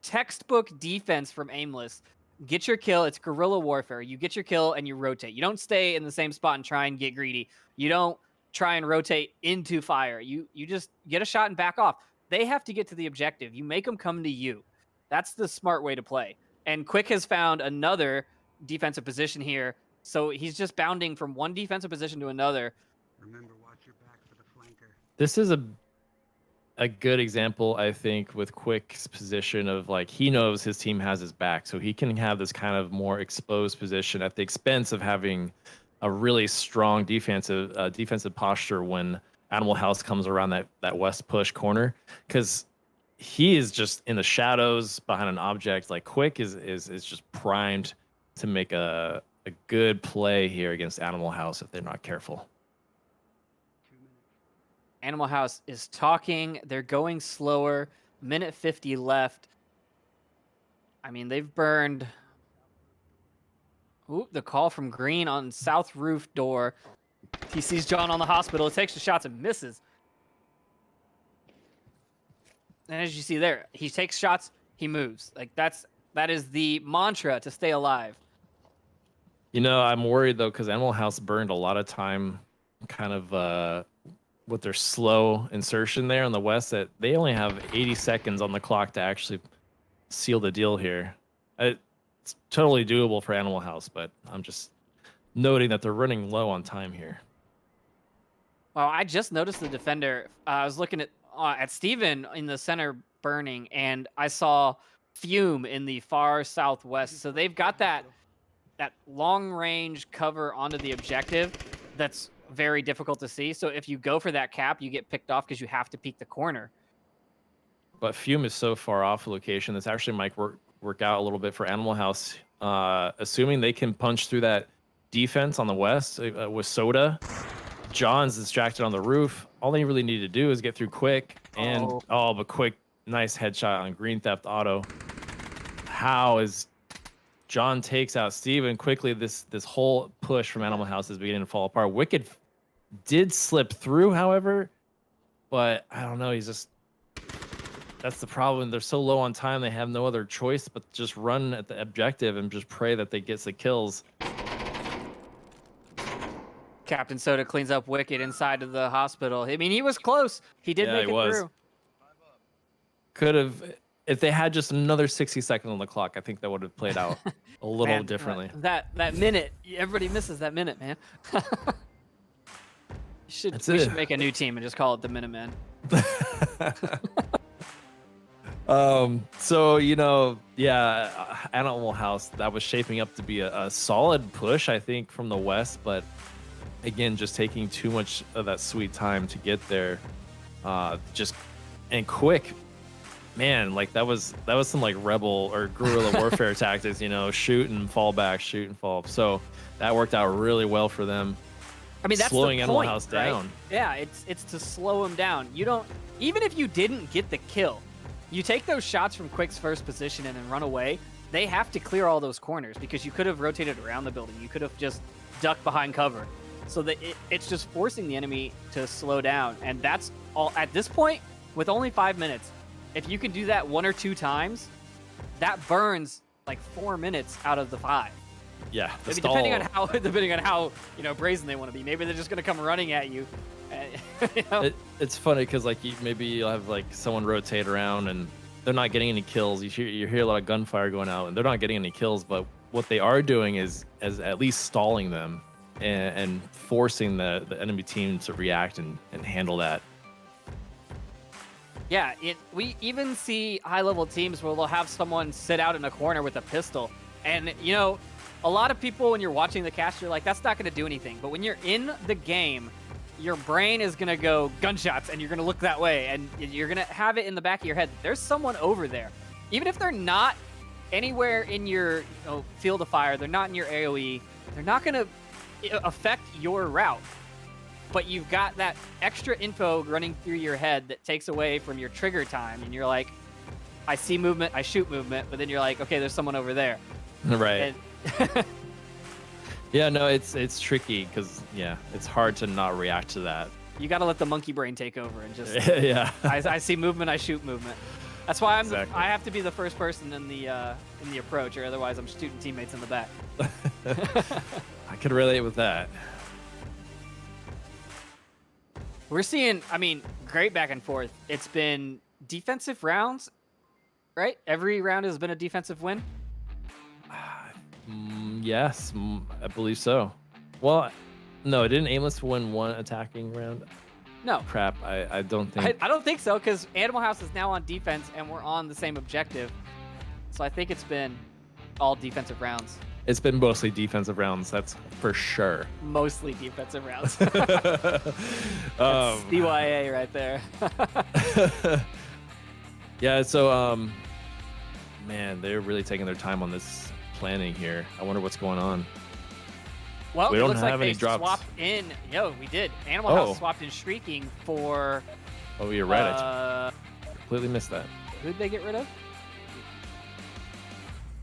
textbook defense from Aimless. Get your kill. It's guerrilla warfare. You get your kill and you rotate. You don't stay in the same spot and try and get greedy. You don't try and rotate into fire. You just get a shot and back off. They have to get to the objective. You make them come to you. That's the smart way to play. And Quick has found another defensive position here. So he's just bounding from one defensive position to another. Remember, watch your back for the flanker. This is a good example, I think, with Quick's position of like he knows his team has his back, so he can have this kind of more exposed position at the expense of having a really strong defensive posture when Animal House comes around that west push corner, because he is just in the shadows behind an object. Like Quick is just primed to make a good play here against Animal House if they're not careful. Animal House is talking. They're going slower. Minute 50 left. I mean, they've burned. Ooh, the call from Green on south roof door. He sees John on the hospital. Takes the shots and misses. And as you see there, he takes shots. He moves. Like that is the mantra to stay alive. You know, I'm worried though because Animal House burned a lot of time, kind of. With their slow insertion there on the west, that they only have 80 seconds on the clock to actually seal the deal here. It's totally doable for Animal House, but I'm just noting that they're running low on time here. Well, I just noticed the defender. I was looking at Steven in the center burning, and I saw Fume in the far southwest. So they've got that long range cover onto the objective that's very difficult to see. So if you go for that cap, you get picked off because you have to peek the corner. But Fume is so far off location. This actually might work out a little bit for Animal House, assuming they can punch through that defense on the west with Soda. John's distracted on the roof. All they really need to do is get through Quick, and but Quick, nice headshot on Green Theft Auto. How is John takes out Steven quickly? This whole push from Animal House is beginning to fall apart. Wicked did slip through, however, but I don't know. That's the problem. They're so low on time. They have no other choice but just run at the objective and just pray that they get the kills. Captain Soda cleans up Wicked inside of the hospital. I mean, he was close. He did make it through. Could have, if they had just another 60 seconds on the clock, I think that would have played out a little differently. That minute, everybody misses that minute, man. We should make a new team and just call it the Minutemen. So, you know, yeah, Animal House, that was shaping up to be a solid push, I think, from the west, but again, just taking too much of that sweet time to get there. And Quick, man, like that was some like rebel or guerrilla warfare tactics, you know, shoot and fall back, shoot and fall. So that worked out really well for them. I mean, that's slowing the Animal point, House right? down. Yeah, it's to slow him down. You don't, even if you didn't get the kill, you take those shots from Quick's first position and then run away. They have to clear all those corners because you could have rotated around the building. You could have just ducked behind cover. So that it's just forcing the enemy to slow down. And that's all at this point with only 5 minutes. If you can do that 1 or 2 times, that burns like 4 minutes out of the 5. Yeah, maybe depending on how brazen they want to be. Maybe they're just going to come running at you. You know? It's funny because like maybe you'll have like someone rotate around and they're not getting any kills. You hear a lot of gunfire going out and they're not getting any kills. But what they are doing is at least stalling them and forcing the enemy team to react and handle that. Yeah, we even see high-level teams where they'll have someone sit out in a corner with a pistol. And, you know, a lot of people, when you're watching the cast, you're like, that's not going to do anything. But when you're in the game, your brain is going to go gunshots, and you're going to look that way. And you're going to have it in the back of your head. There's someone over there. Even if they're not anywhere in your field of fire, they're not in your AoE, they're not going to affect your route. But you've got that extra info running through your head that takes away from your trigger time, and you're like, I see movement, I shoot movement, but then you're like, okay, there's someone over there. Right. And Yeah, no, it's tricky because it's hard to not react to that. you got to let the monkey brain take over and just. Yeah. I see movement, I shoot movement. That's why Exactly. I have to be the first person in the approach, or otherwise I'm shooting teammates in the back. I could relate with that. We're seeing, I mean, great back and forth. It's been defensive rounds, right? Every round has been a defensive win. Yes, I believe so. Well, no, didn't Aimless win one attacking round? No, Crap, I don't think. I don't think so, because Animal House is now on defense and we're on the same objective. So I think it's been all defensive rounds. It's been mostly defensive rounds, that's for sure. Mostly defensive rounds. That's CYA right there. Yeah, so man, they're really taking their time on this planning here. I wonder what's going on. Well, We it don't looks have like any they drops. swapped in. Yo, we did. Animal Oh. House swapped in Shrieking for. Oh, you're right. I completely missed that. Who'd they get rid of?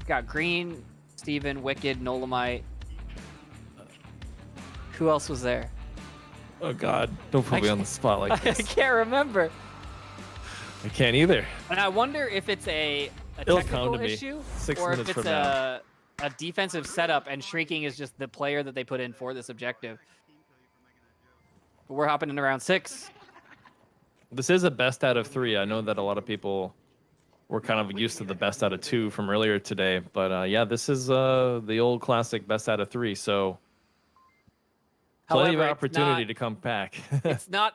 Got Green, Steven, Wicked, Nolamite. Who else was there? Oh God, don't put me on the spot like I this. can't remember. I can't either. And I wonder if it's a It'll come technical to me issue 6 or if minutes it's from now. a defensive setup and Shrieking is just the player that they put in for this objective. But we're hopping into round 6. This is a best out of 3. I know that a lot of people were kind of used to the best out of 2 from earlier today, but yeah, this is the old classic best out of 3. So plenty However, of it's opportunity not- to come back. it's not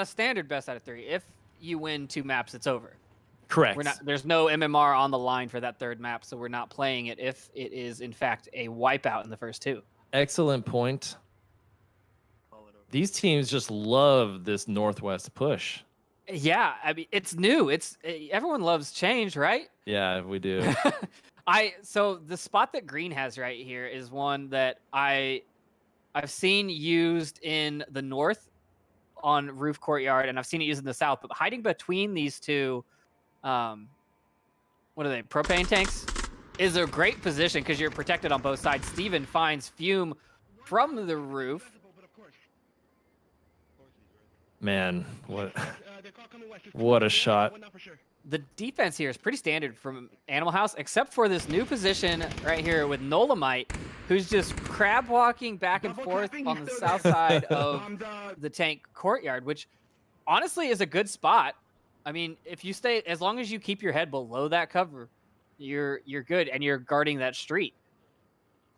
a standard best out of 3. If you win 2 maps, it's over. Correct. There's no MMR on the line for that 3rd map, so we're not playing it if it is in fact a wipeout in the first 2. Excellent point. Call it over. These teams just love this Northwest push. Yeah, I mean it's new. Everyone loves change, right? Yeah, we do. So the spot that Green has right here is one that I've seen used in the north on Roof Courtyard, and I've seen it used in the south. But hiding between these two, what are they? Propane tanks is a great position because you're protected on both sides. Steven finds Fume from the roof. Man, what a shot. The defense here is pretty standard from Animal House, except for this new position right here with Nolamite, who's just crab walking back and forth on the south side of the tank courtyard, which honestly is a good spot. I mean, if you stay, as long as you keep your head below that cover, you're good, and you're guarding that street.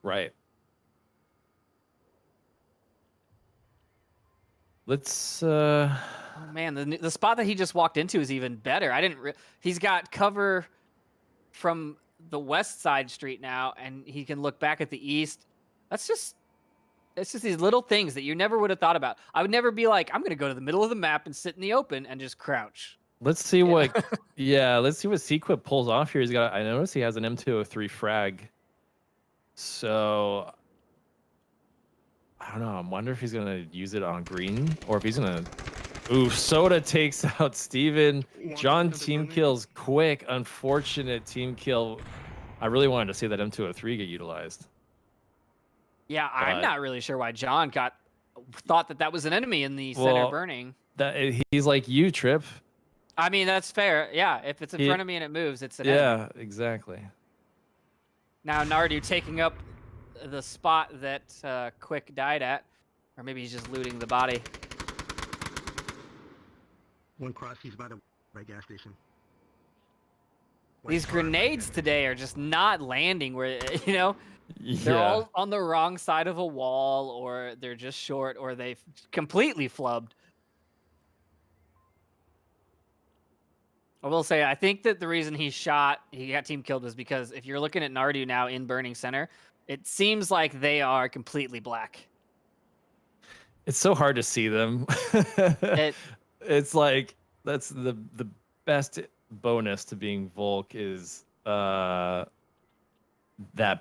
Right. Let's Oh man, the spot that he just walked into is even better. He's got cover from the west side street now, and he can look back at the east. It's just these little things that you never would have thought about. I would never be like, I'm gonna go to the middle of the map and sit in the open and just crouch. let's see what let's see what Sequip pulls off here. I noticed he has an M203 frag. So I don't know. I wonder if he's gonna use it on Green or if he's gonna. Ooh, Soda takes out Steven. John team kills quick. Unfortunate team kill. I really wanted to see that M203 get utilized. Yeah, I'm But- not really sure why John thought that was an enemy in the center Well, burning. He's like you, Trip. I mean, that's fair. Yeah, if it's in He- front of me and it moves, it's an enemy. Yeah, exactly. Now Nardu taking up the spot that Quick died at, or maybe he's just looting the body. One cross, he's by the right gas station. These grenades today are just not landing where, they're Yeah. all on the wrong side of a wall, or they're just short, or they've completely flubbed. I will say, I think that the reason he got team killed was because if you're looking at Nardu now in Burning Center, it seems like they are completely black. It's so hard to see them. It's like that's the best bonus to being Volk is that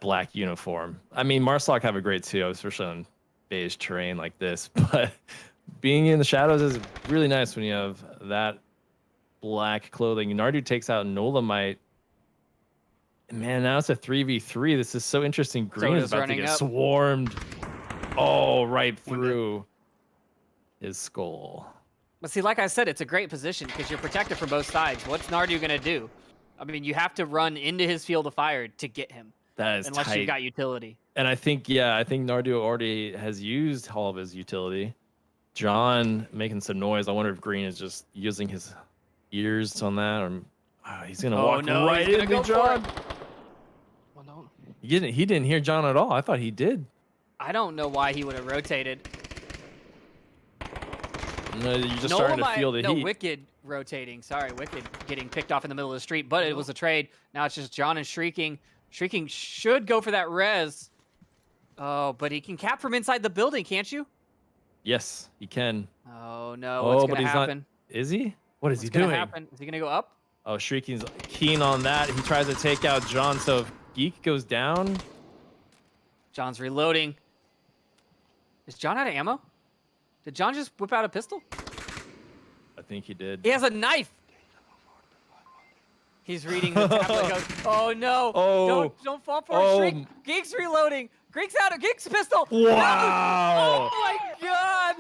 black uniform. I mean, Marsoc have a great too, especially on beige terrain like this. But being in the shadows is really nice when you have that black clothing. Nardu takes out Nolamite. Man, now it's a 3v3. This is so interesting. Green Soda's is about to running get up. swarmed. Oh, right through his skull. But see, like I said, it's a great position because you're protected from both sides. What's Nardu going to do? I mean, you have to run into his field of fire to get him. That is unless tight. you've got utility. And I think Nardu already has used all of his utility. John making some noise. I wonder if Green is just using his ears on that, or he's gonna walk right he's gonna into go John. for it. Well, no. He didn't hear John at all. I thought he did. I don't know why he would have rotated. No, you're just starting to feel the heat. Wicked rotating. Sorry, Wicked getting picked off in the middle of the street, but it was a trade. Now it's just John and Shrieking. Shrieking should go for that res. Oh, but he can cap from inside the building, can't you? Yes, he can. Oh, no. What's going to happen? Not. Is he? What's he doing? Happen? Is he going to go up? Oh, Shrieking's keen on that. He tries to take out John, so if Geek goes down. John's reloading. Is John out of ammo? Did John just whip out a pistol? I think he did. He has a knife. He's reading the tablet. Goes, oh no! Oh. Don't fall for a shriek. Geek's reloading. Geek's out of Geek's pistol. Wow! No! Oh my god!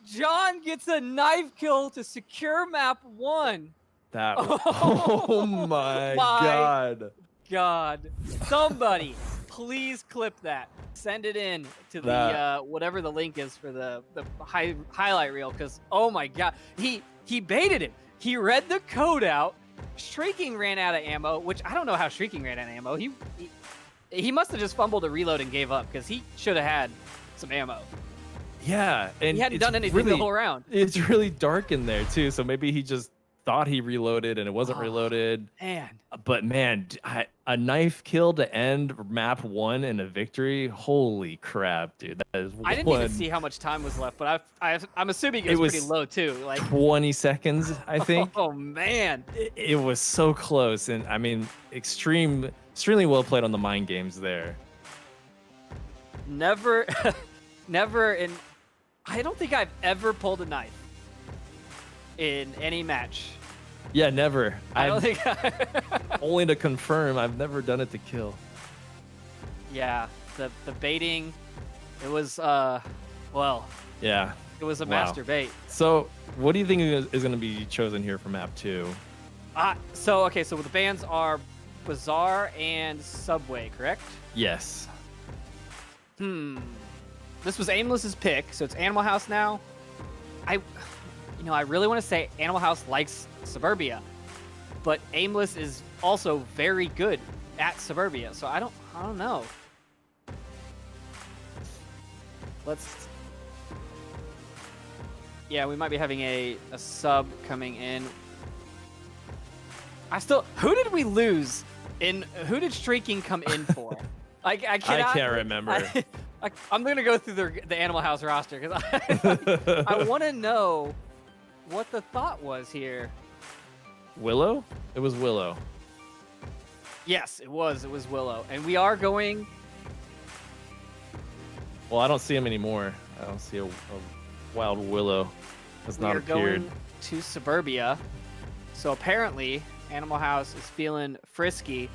John gets a knife kill to secure map 1. That. Oh my god! God! Somebody, please clip that. Send it in to the whatever the link is for the highlight reel, because oh my god, he baited him. He read the code out. Shrieking ran out of ammo, which I don't know how Shrieking ran out of ammo. He must have just fumbled a reload and gave up, because he should have had some ammo. Yeah, and he hadn't done anything the whole round. It's really dark in there too, so maybe he just thought he reloaded and it wasn't reloaded. Man. But man, a knife kill to end map 1 and a victory. Holy crap, dude! That is. I didn't even see how much time was left, but I'm assuming it was pretty low too. Like 20 seconds, I think. Oh man, it was so close, and I mean, extremely well played on the mind games there. Never, in. I don't think I've ever pulled a knife in any match. Yeah, never. I don't think. Only to confirm, I've never done it to kill. Yeah, the baiting, it was well. Yeah. It was a master bait. So, what do you think is going to be chosen here for map 2? So the bans are Bazaar and Subway, correct? Yes. This was Aimless's pick, so it's Animal House now. I really want to say Animal House likes Suburbia, but Aimless is also very good at Suburbia, so I don't know. Yeah, we might be having a sub coming in. Who did we lose? Who did Shrieking come in for? I can't remember. I'm gonna go through the Animal House roster because I want to know what the thought was here. Willow? It was Willow. Yes, it was Willow, and we are going. Well, I don't see him anymore. I don't see a wild Willow. Has not appeared. We're going to Suburbia, so apparently Animal House is feeling frisky.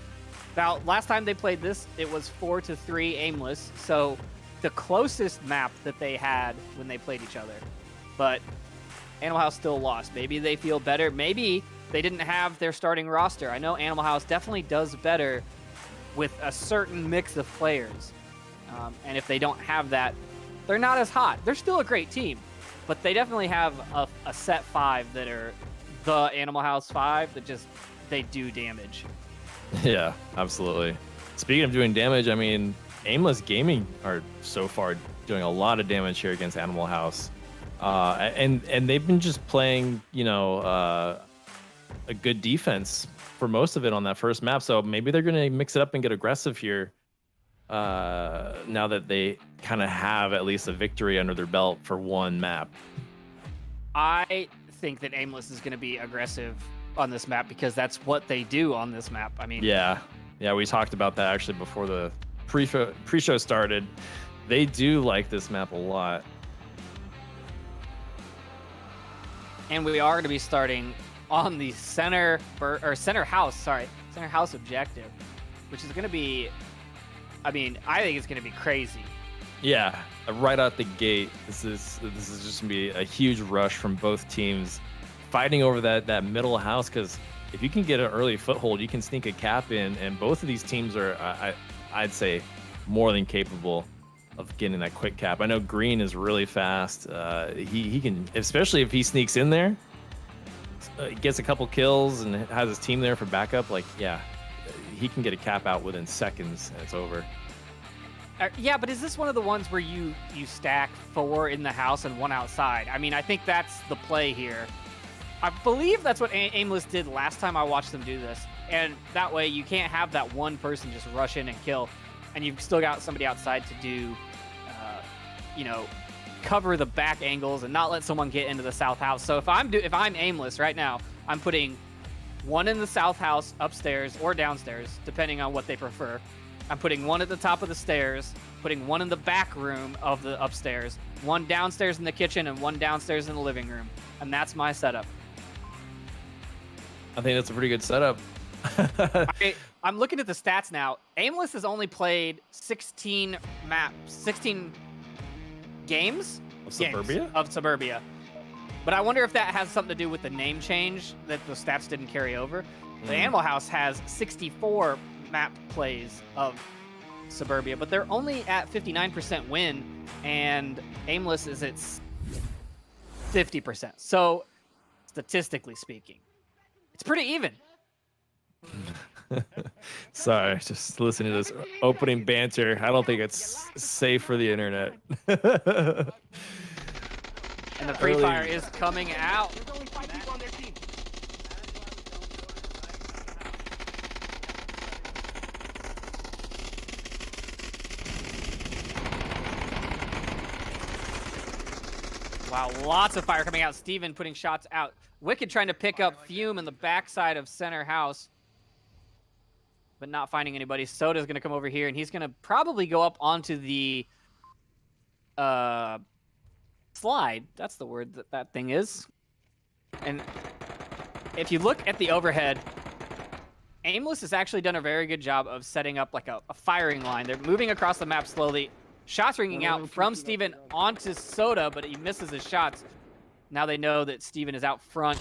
Now, last time they played this, it was 4-3 Aimless, so the closest map that they had when they played each other. But Animal House still lost. Maybe they feel better. Maybe they didn't have their starting roster. I know Animal House definitely does better with a certain mix of players. And if they don't have that, they're not as hot. They're still a great team, but they definitely have a set 5 that are the Animal House 5 that they do damage. Yeah, absolutely. Speaking of doing damage, I mean, Aimless Gaming are so far doing a lot of damage here against Animal House. And they've been just playing, a good defense for most of it on that first map. So maybe they're going to mix it up and get aggressive here now that they kind of have at least a victory under their belt for one map. I think that Aimless is going to be aggressive on this map because that's what they do on this map. I mean, yeah, we talked about that actually before the pre-show started. They do like this map a lot. And we are going to be starting on the center house objective, which is going to be, I mean, I think it's going to be crazy. Yeah, right out the gate, this is just gonna be a huge rush from both teams, fighting over that middle house. Because if you can get an early foothold, you can sneak a cap in, and both of these teams are, I'd say, more than capable of getting that quick cap. I know Green is really fast. He can, especially if he sneaks in there, gets a couple kills and has his team there for backup. Like, yeah, he can get a cap out within seconds, and it's over. Yeah, but is this one of the ones where you stack 4 in the house and 1 outside? I mean, I think that's the play here. I believe that's what Aimless did last time I watched them do this. And that way you can't have that one person just rush in and kill. And you've still got somebody outside to do, cover the back angles and not let someone get into the south house. So if I'm Aimless right now, I'm putting 1 in the south house upstairs or downstairs, depending on what they prefer. I'm putting 1 at the top of the stairs, putting 1 in the back room of the upstairs, 1 downstairs in the kitchen, and 1 downstairs in the living room. And that's my setup. I think that's a pretty good setup. I'm looking at the stats now. Aimless has only played 16 games of Suburbia. But I wonder if that has something to do with the name change, that the stats didn't carry over. The Animal House has 64 map plays of Suburbia, but they're only at 59% win, and Aimless is at 50%. So, statistically speaking, it's pretty even. Sorry, just listening to this opening banter. I don't think it's safe for the internet. And the free fire is coming out. There's only 5 people on their team. Wow, lots of fire coming out. Steven putting shots out. Wicked trying to pick up Fume in the backside of center house, but not finding anybody. Soda's going to come over here, and he's going to probably go up onto the slide. That's the word that thing is. And if you look at the overhead, Aimless has actually done a very good job of setting up like a firing line. They're moving across the map slowly. Shots ringing out from Steven onto Soda, but he misses his shots. Now they know that Steven is out front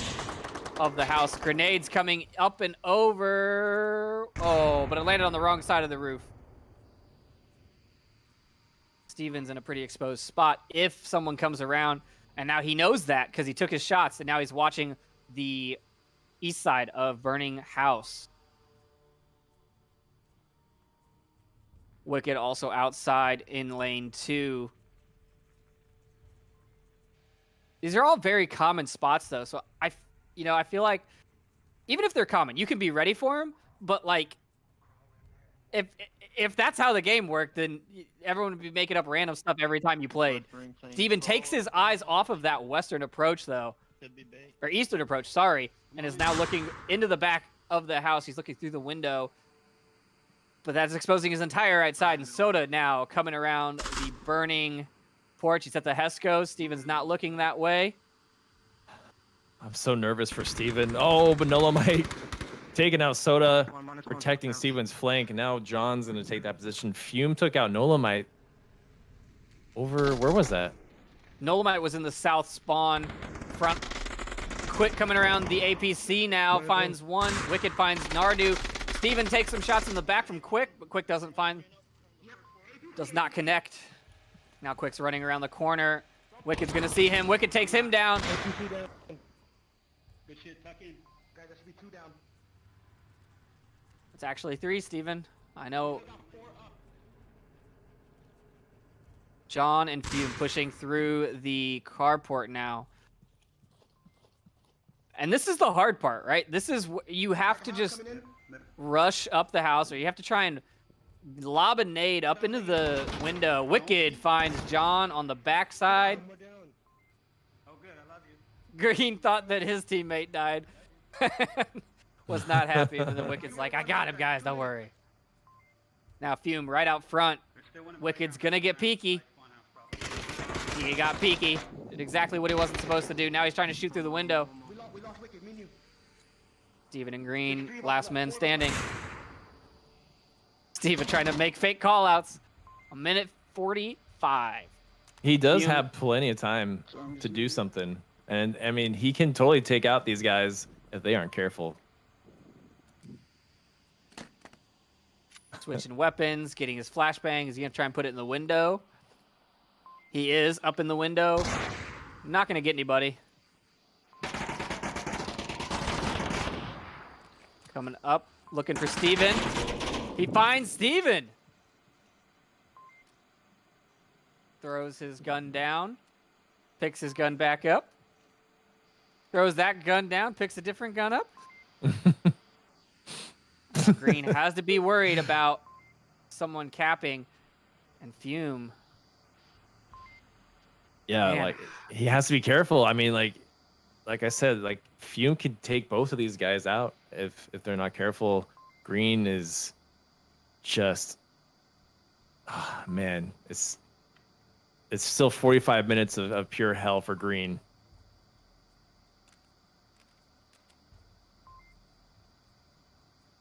of the house. Grenades coming up and over. Oh, but it landed on the wrong side of the roof. Steven's in a pretty exposed spot if someone comes around. And now he knows that because he took his shots, and now he's watching the east side of burning house. Wicked also outside in lane 2. These are all very common spots, though. So I feel like even if they're common, you can be ready for them. But like, if that's how the game worked, then everyone would be making up random stuff every time you played. Steven takes his eyes off of that western approach, though, or eastern approach, sorry, and is now looking into the back of the house. He's looking through the window. But that's exposing his entire right side. And Soda now coming around the burning porch. He's at the Hesco. Steven's not looking that way. I'm so nervous for Steven. Oh, but Nolomite taking out Soda, protecting Steven's flank. And now John's going to take that position. Fume took out Nolomite. Over, where was that? Nolomite was in the south spawn front. Quick coming around the APC now. Finds one. Wicked finds Nardu. Steven takes some shots in the back from Quick, but Quick does not connect. Now Quick's running around the corner. Wicked's gonna see him. Wicked takes him down. Good shit, tuck in. Guys, that should be 2 down. It's actually 3, Steven. I know. John and Fume pushing through the carport now. And this is the hard part, right? This is, you have to just rush up the house, or you have to try and lob a nade up into the window. Wicked finds John on the backside. Oh, good, I love you. Green thought that his teammate died. Was not happy, but the Wicked's like, I got him, guys, don't worry. Now Fume right out front. Wicked's gonna get peeky. He got peeky. Did exactly what he wasn't supposed to do. Now he's trying to shoot through the window. We lost Wicked, me and you. Steven and Green, last man standing. Steven trying to make fake callouts. 1:45. He does Fume. have plenty of time to do something. And, I mean, he can totally take out these guys if they aren't careful. Switching weapons, getting his flashbang. Is he going to try and put it in the window? He is up in the window. Not going to get anybody. Coming up, looking for Steven. He finds Steven. Throws his gun down. Picks his gun back up. Throws that gun down, picks a different gun up. Green has to be worried about someone capping. And Fume. Yeah, Man. like he has to be careful. I mean, like I said, like Fume could take both of these guys out if they're not careful. Green is just, man, it's still 45 minutes of pure hell for Green.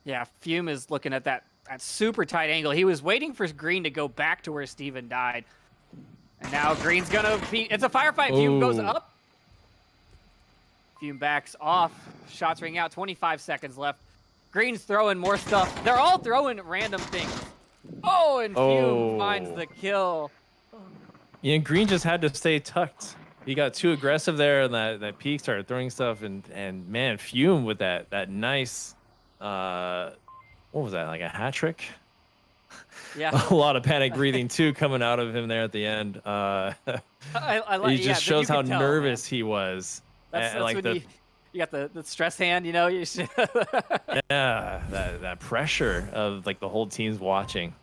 Yeah, Fume is looking at that super tight angle. He was waiting for Green to go back to where Steven died. And now Green's gonna be, it's a firefight. Fume goes Ooh. up. Fume backs off. Shots ring out, 25 seconds left. Green's throwing more stuff. They're all throwing random things. Oh, and Fume finds the kill. Yeah, Green just had to stay tucked. He got too aggressive there, and that peak started throwing stuff, and man, Fume with that nice, what was that, like a hat trick? Yeah. A lot of panic breathing too coming out of him there at the end. I like, He just shows how nervous he was. That's like when you got the stress hand, you know. You should yeah, that pressure of like the whole team's watching.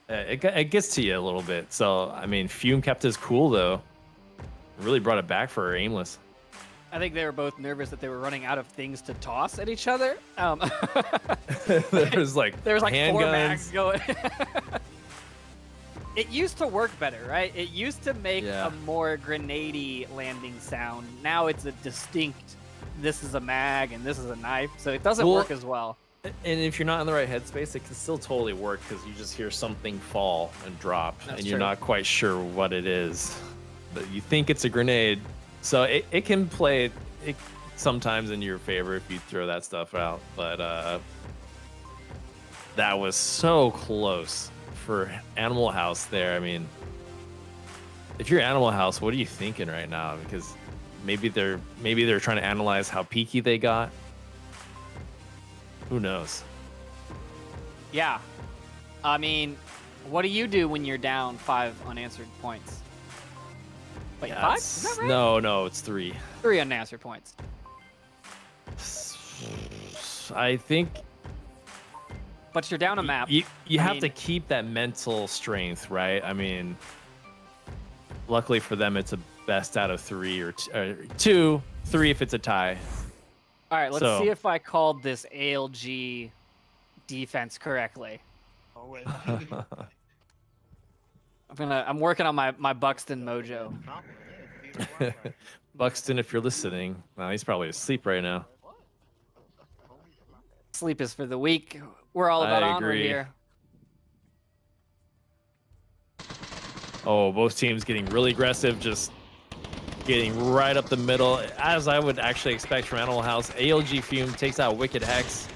It gets to you a little bit. So I mean, Fume kept his cool though. Really brought it back for Aimless. I think they were both nervous that they were running out of things to toss at each other. There's like 4 handguns. mags going. It used to work better, right? It used to make a more grenade-y landing sound. Now it's a distinct, this is a mag and this is a knife, so it doesn't work as well. And if you're not in the right headspace, it can still totally work because you just hear something fall and drop, That's and you're true. not quite sure what it is. But you think it's a grenade, so it can play it sometimes in your favor if you throw that stuff out. But that was so close for Animal House there. I mean, if you're Animal House, what are you thinking right now? Because maybe they're trying to analyze how peaky they got. Who knows? Yeah. I mean, what do you do when you're down 5 unanswered points? Wait, 5? Is that right? No, it's 3. 3 unanswered points. I think But you're down a map. you have to keep that mental strength, right? I mean, luckily for them, it's a best out of 3 or 2, 3 if it's a tie. All right, let's So- see if I called this ALG defense correctly. Oh, wait. I'm working on my Buxton mojo. Buxton, if you're listening, well, he's probably asleep right now. Sleep is for the weak. We're all about I Onward agree. here. Oh, both teams getting really aggressive, just getting right up the middle, as I would actually expect from Animal House. ALG Fume takes out Wicked Hex.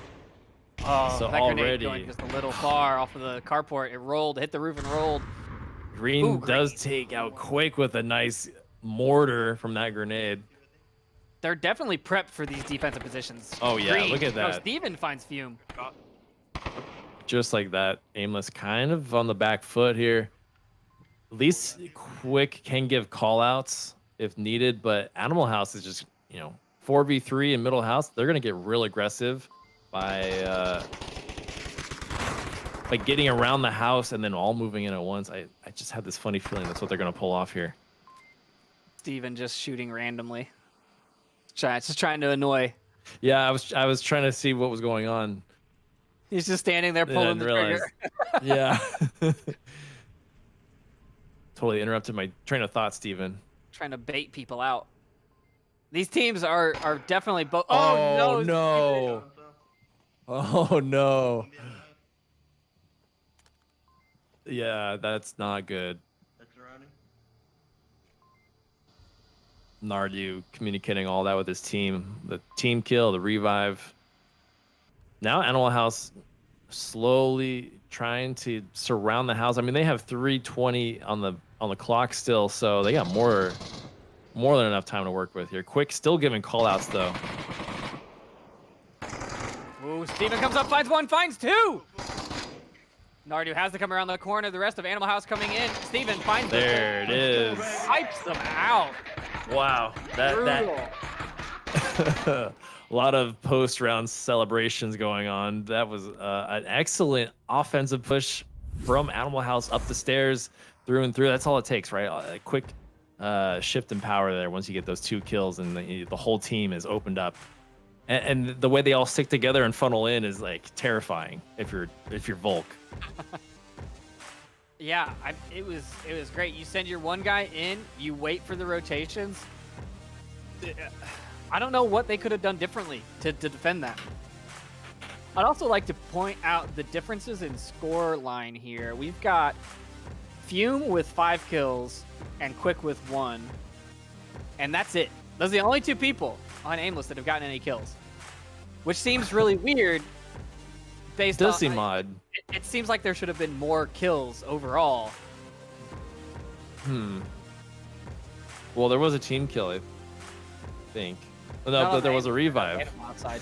Oh, So that grenade already- going just a little far off of the carport. It rolled, hit the roof and rolled. Green Ooh, does Green. take out Quake with a nice mortar from that grenade. They're definitely prepped for these defensive positions. Oh, yeah, Green. look at No, that. Steven finds Fume. Just like that, Aimless kind of on the back foot here. At least Quick can give callouts if needed, but Animal House is just, 4v3 in middle house. They're going to get real aggressive by getting around the house and then all moving in at once. I just have this funny feeling that's what they're going to pull off here. Steven just shooting randomly. Just trying to annoy. Yeah, I was trying to see what was going on. He's just standing there I pulling didn't the realize. trigger. Yeah. Totally interrupted my train of thought, Steven. Trying to bait people out. These teams are definitely both. Oh, Oh, no. Oh, no. Yeah, that's not good. That's surrounding. Nardu communicating all that with his team. The team kill, the revive. Now Animal House slowly trying to surround the house. I mean, they have 3:20 on the clock still, so they got more than enough time to work with here. Quick still giving callouts though. Ooh, Steven comes up, finds one, finds two. Nardu has to come around the corner. The rest of Animal House coming in. Steven finds There it is. Pipes them out. Wow. Brutal. A lot of post-round celebrations going on. That was an excellent offensive push from Animal House up the stairs, through and through. That's all it takes, right? A quick shift in power there once you get those 2 kills and the whole team is opened up. And the way they all stick together and funnel in is like terrifying if you're Volk. Yeah, it was great. You send your one guy in, you wait for the rotations. I don't know what they could have done differently to defend that. I'd also like to point out the differences in score line here. We've got Fume with 5 kills and Quick with 1. And that's it. Those are the only 2 people on Aimless that have gotten any kills. Which seems really weird based on... Does seem odd. It seems like there should have been more kills overall. Well, there was a team kill, I think. No, but there was a revive. Outside.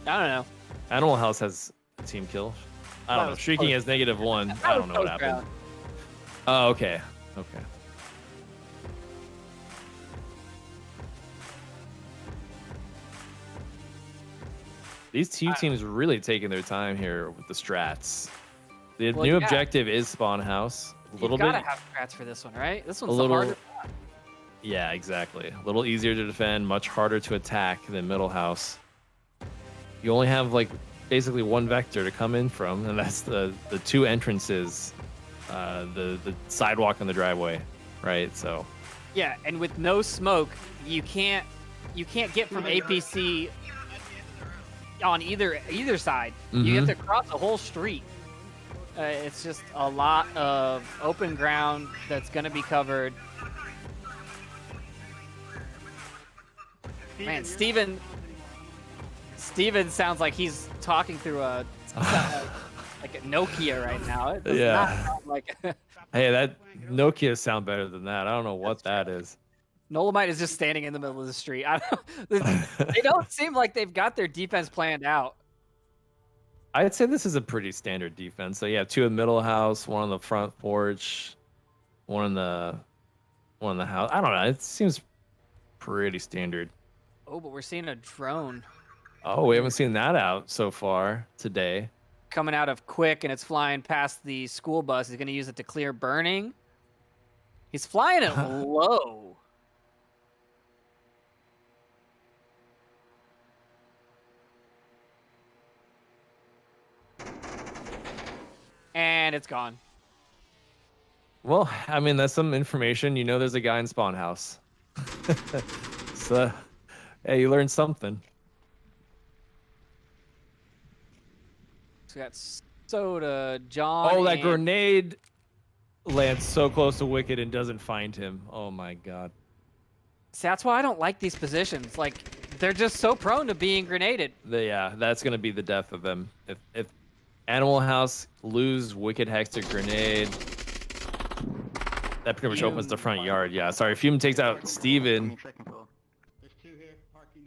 I don't know. Animal House has a team kill. I don't know. Shrieking has -1. I don't know what happened. Oh, okay. Okay. These 2 teams really taking their time here with the strats. The new objective is Spawn House. You gotta have strats for this one, right? This one's a little harder. Yeah, exactly. A little easier to defend, much harder to attack than Middle House. You only have like basically 1 vector to come in from, and that's the 2 entrances, the sidewalk and the driveway, right? So yeah, and with no smoke, you can't get from APC on either side. You have to cross the whole street. It's just a lot of open ground that's going to be covered. Man, Steven sounds like he's talking through like a Nokia right now. It does not sound like hey, that Nokia sound better than that. I don't know what that is. Nolamite is just standing in the middle of the street. They don't seem like they've got their defense planned out. I'd say this is a pretty standard defense. So you have 2 in the middle house, 1 on the front porch, 1 in the house. I don't know. It seems pretty standard. Oh, but we're seeing a drone. Oh, we haven't seen that out so far today. Coming out of Quick, and it's flying past the school bus. He's going to use it to clear burning. He's flying it low. And it's gone. Well, I mean, that's some information. You know there's a guy in Spawn House. So, hey, you learned something. So we got Soda, John. Oh, that grenade lands so close to Wicked and doesn't find him. Oh, my God. See, that's why I don't like these positions. Like, they're just so prone to being grenaded. Yeah, that's going to be the death of them. If Animal House lose Wicked Hex to grenade, that pretty much opens the front yard. Yeah, sorry. Fume takes out Steven. There's 2 here parking.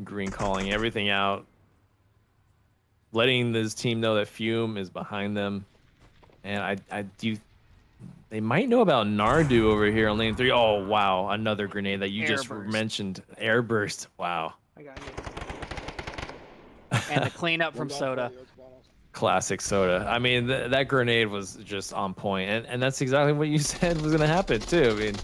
Green calling everything out, letting this team know that Fume is behind them. And I do. They might know about Nardu over here on lane 3. Oh wow, another grenade that you just mentioned. Airburst. Wow. I got you. And the cleanup from Soda. Classic Soda. I mean, that grenade was just on point, and that's exactly what you said was going to happen too. I mean,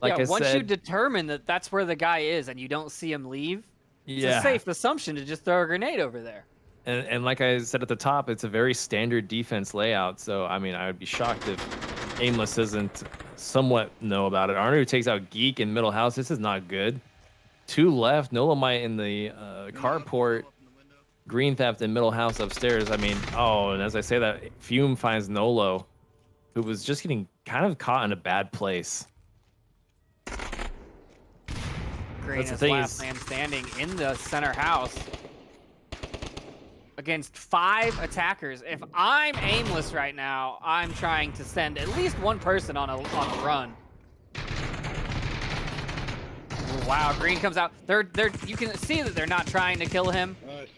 like I once said, you determine that that's where the guy is and you don't see him leave, it's yeah, a safe assumption to just throw a grenade over there. And like I said at the top, it's a very standard defense layout. So I mean, I would be shocked if Aimless isn't somewhat know about it. Arnu takes out Geek in middle house. This is not good. 2 left. Nolamite in the carport. Green Theft in middle house upstairs. I mean, oh, and as I say that, Fume finds Nolo, who was just getting kind of caught in a bad place. Green is last man standing in the center house against 5 attackers. If I'm aimless right now, I'm trying to send at least one person on a run. Wow, Green comes out. You can see that they're not trying to kill him. Nice.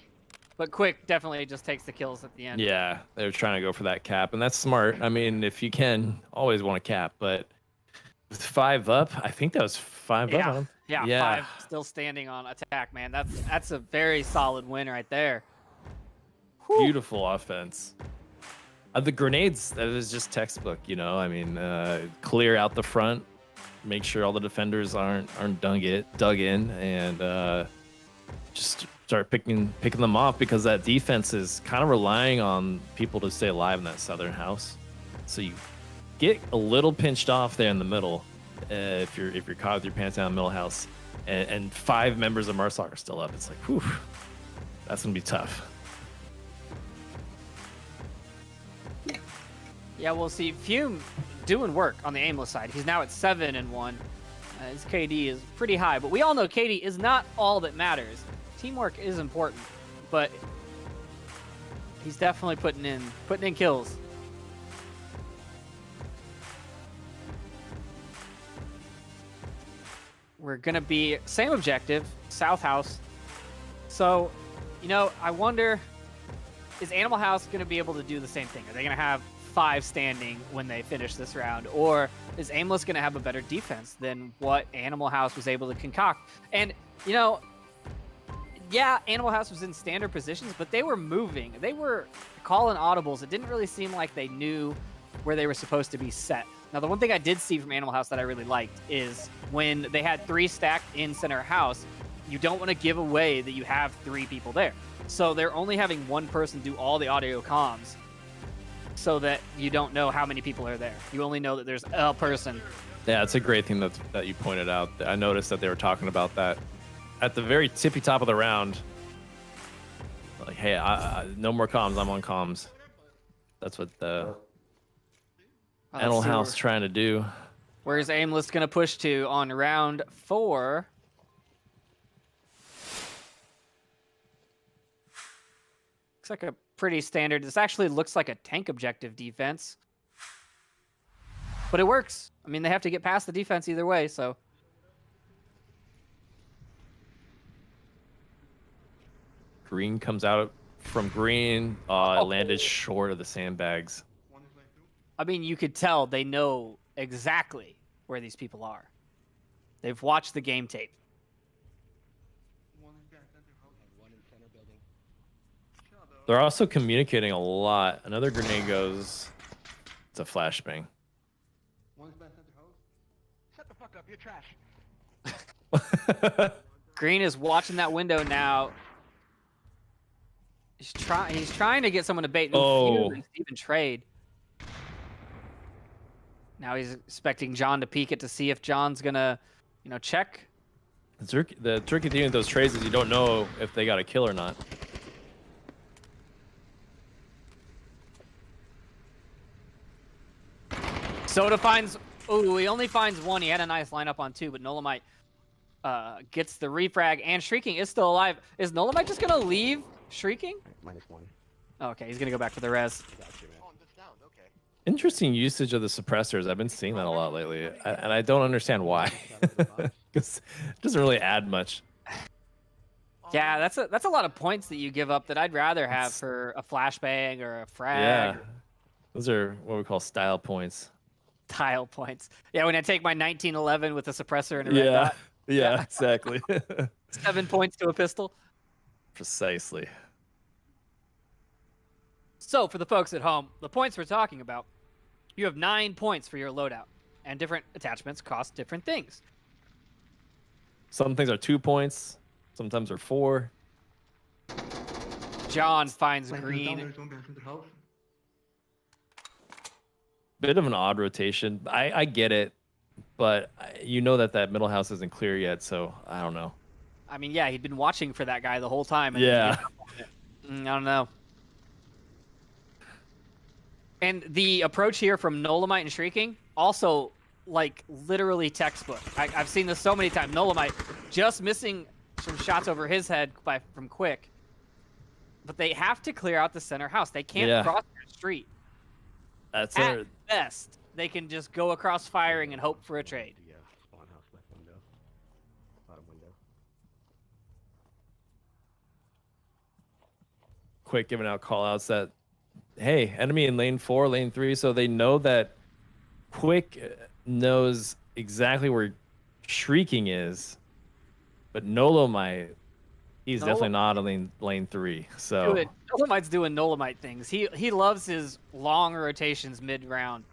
But Quick definitely just takes the kills at the end. Yeah, they're trying to go for that cap, and that's smart. I mean, if you can, always want to cap, but with 5 up, I think that was 5 up on him. Yeah, 5 still standing on attack, man. That's a very solid win right there. Whew. Beautiful offense. The grenades, that was just textbook, you know. I mean, clear out the front, make sure all the defenders aren't dug in, and just start picking them off, because that defense is kind of relying on people to stay alive in that southern house. So you get a little pinched off there in the middle if you're caught with your pants down in the middle house, and 5 members of Marsoc are still up. It's like, whew, that's gonna be tough. Yeah, we'll see. Fume doing work on the aimless side. He's now at 7-1. His KD is pretty high, but we all know KD is not all that matters. Teamwork is important, but he's definitely putting in kills. We're gonna be same objective, South House. So, you know, I wonder, is Animal House gonna be able to do the same thing? Are they gonna have 5 standing when they finish this round, or is Aimless gonna have a better defense than what Animal House was able to concoct? And you know, yeah, Animal House was in standard positions, but they were moving. They were calling audibles. It didn't really seem like they knew where they were supposed to be set. Now, the one thing I did see from Animal House that I really liked is when they had 3 stacked in center house, you don't want to give away that you have 3 people there. So they're only having 1 person do all the audio comms so that you don't know how many people are there. You only know that there's a person. Yeah, it's a great thing that you pointed out. I noticed that they were talking about that at the very tippy top of the round. Like, hey, no more comms. I'm on comms. That's what the Animal House trying to do. Where's Aimless going to push to on round 4? Looks like a pretty standard. This actually looks like a tank objective defense. But it works. I mean, they have to get past the defense either way, so. Green comes out from green. It landed short of the sandbags. I mean, you could tell they know exactly where these people are. They've watched the game tape. They're also communicating a lot. Another grenade goes. It's a flashbang. Shut the fuck up, you're trash. Green is watching that window now. He's trying to get someone to bait. Oh. Even trade. Now he's expecting John to peek it to see if John's gonna, you know, check. The tricky thing with those trades is you don't know if they got a kill or not. Soda finds. Oh, he only finds 1. He had a nice lineup on 2, but Nolamite gets the refrag, and Shrieking is still alive. Is Nolamite just gonna leave Shrieking? -1. Okay, he's gonna go back for the res. Gotcha, man. Oh, this down, okay. Interesting usage of the suppressors. I've been seeing that a lot lately, and I don't understand why. Because it doesn't really add much. Yeah, that's a lot of points that you give up that I'd rather have for a flashbang or a frag. Yeah, those are what we call style points. Tile points. Yeah, when I take my 1911 with a suppressor and a red dot. Yeah, exactly. 7 points to a pistol. Precisely. So for the folks at home, the points we're talking about, you have 9 points for your loadout, and different attachments cost different things. Some things are 2 points. Sometimes are 4. John finds green. Bit of an odd rotation. I get it, but you know that middle house isn't clear yet, so I don't know. I mean, yeah, he'd been watching for that guy the whole time. And then he Yeah. gets up on it. I don't know. And the approach here from Nolamite and Shrieking, also, like, literally textbook. I've seen this so many times. Nolamite just missing some shots over his head from Quick. But they have to clear out the center house. They can't cross the street. That's At best, they can just go across firing and hope for a trade. Yeah, spawn house left window. Bottom window. Quick giving out call outs that, hey, enemy in lane 4, lane 3, so they know that Quick knows exactly where Shrieking is, but Nolomite, he's definitely not in lane 3. So Nolamite's doing Nolamite things. He loves his long rotations mid-round.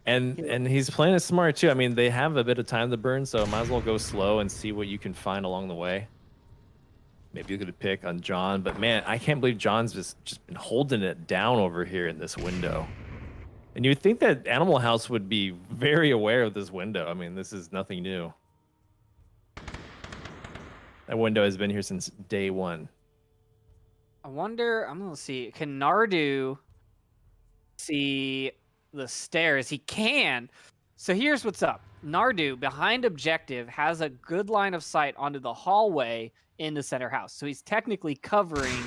and he's playing it smart too. I mean, they have a bit of time to burn, so might as well go slow and see what you can find along the way. Maybe you could pick on John, but man, I can't believe John's just been holding it down over here in this window. And you would think that Animal House would be very aware of this window. I mean, this is nothing new. That window has been here since day 1. I wonder, I'm going to see, can Nardu see the stairs? He can. So here's what's up. Nardu, behind objective, has a good line of sight onto the hallway in the center house. So he's technically covering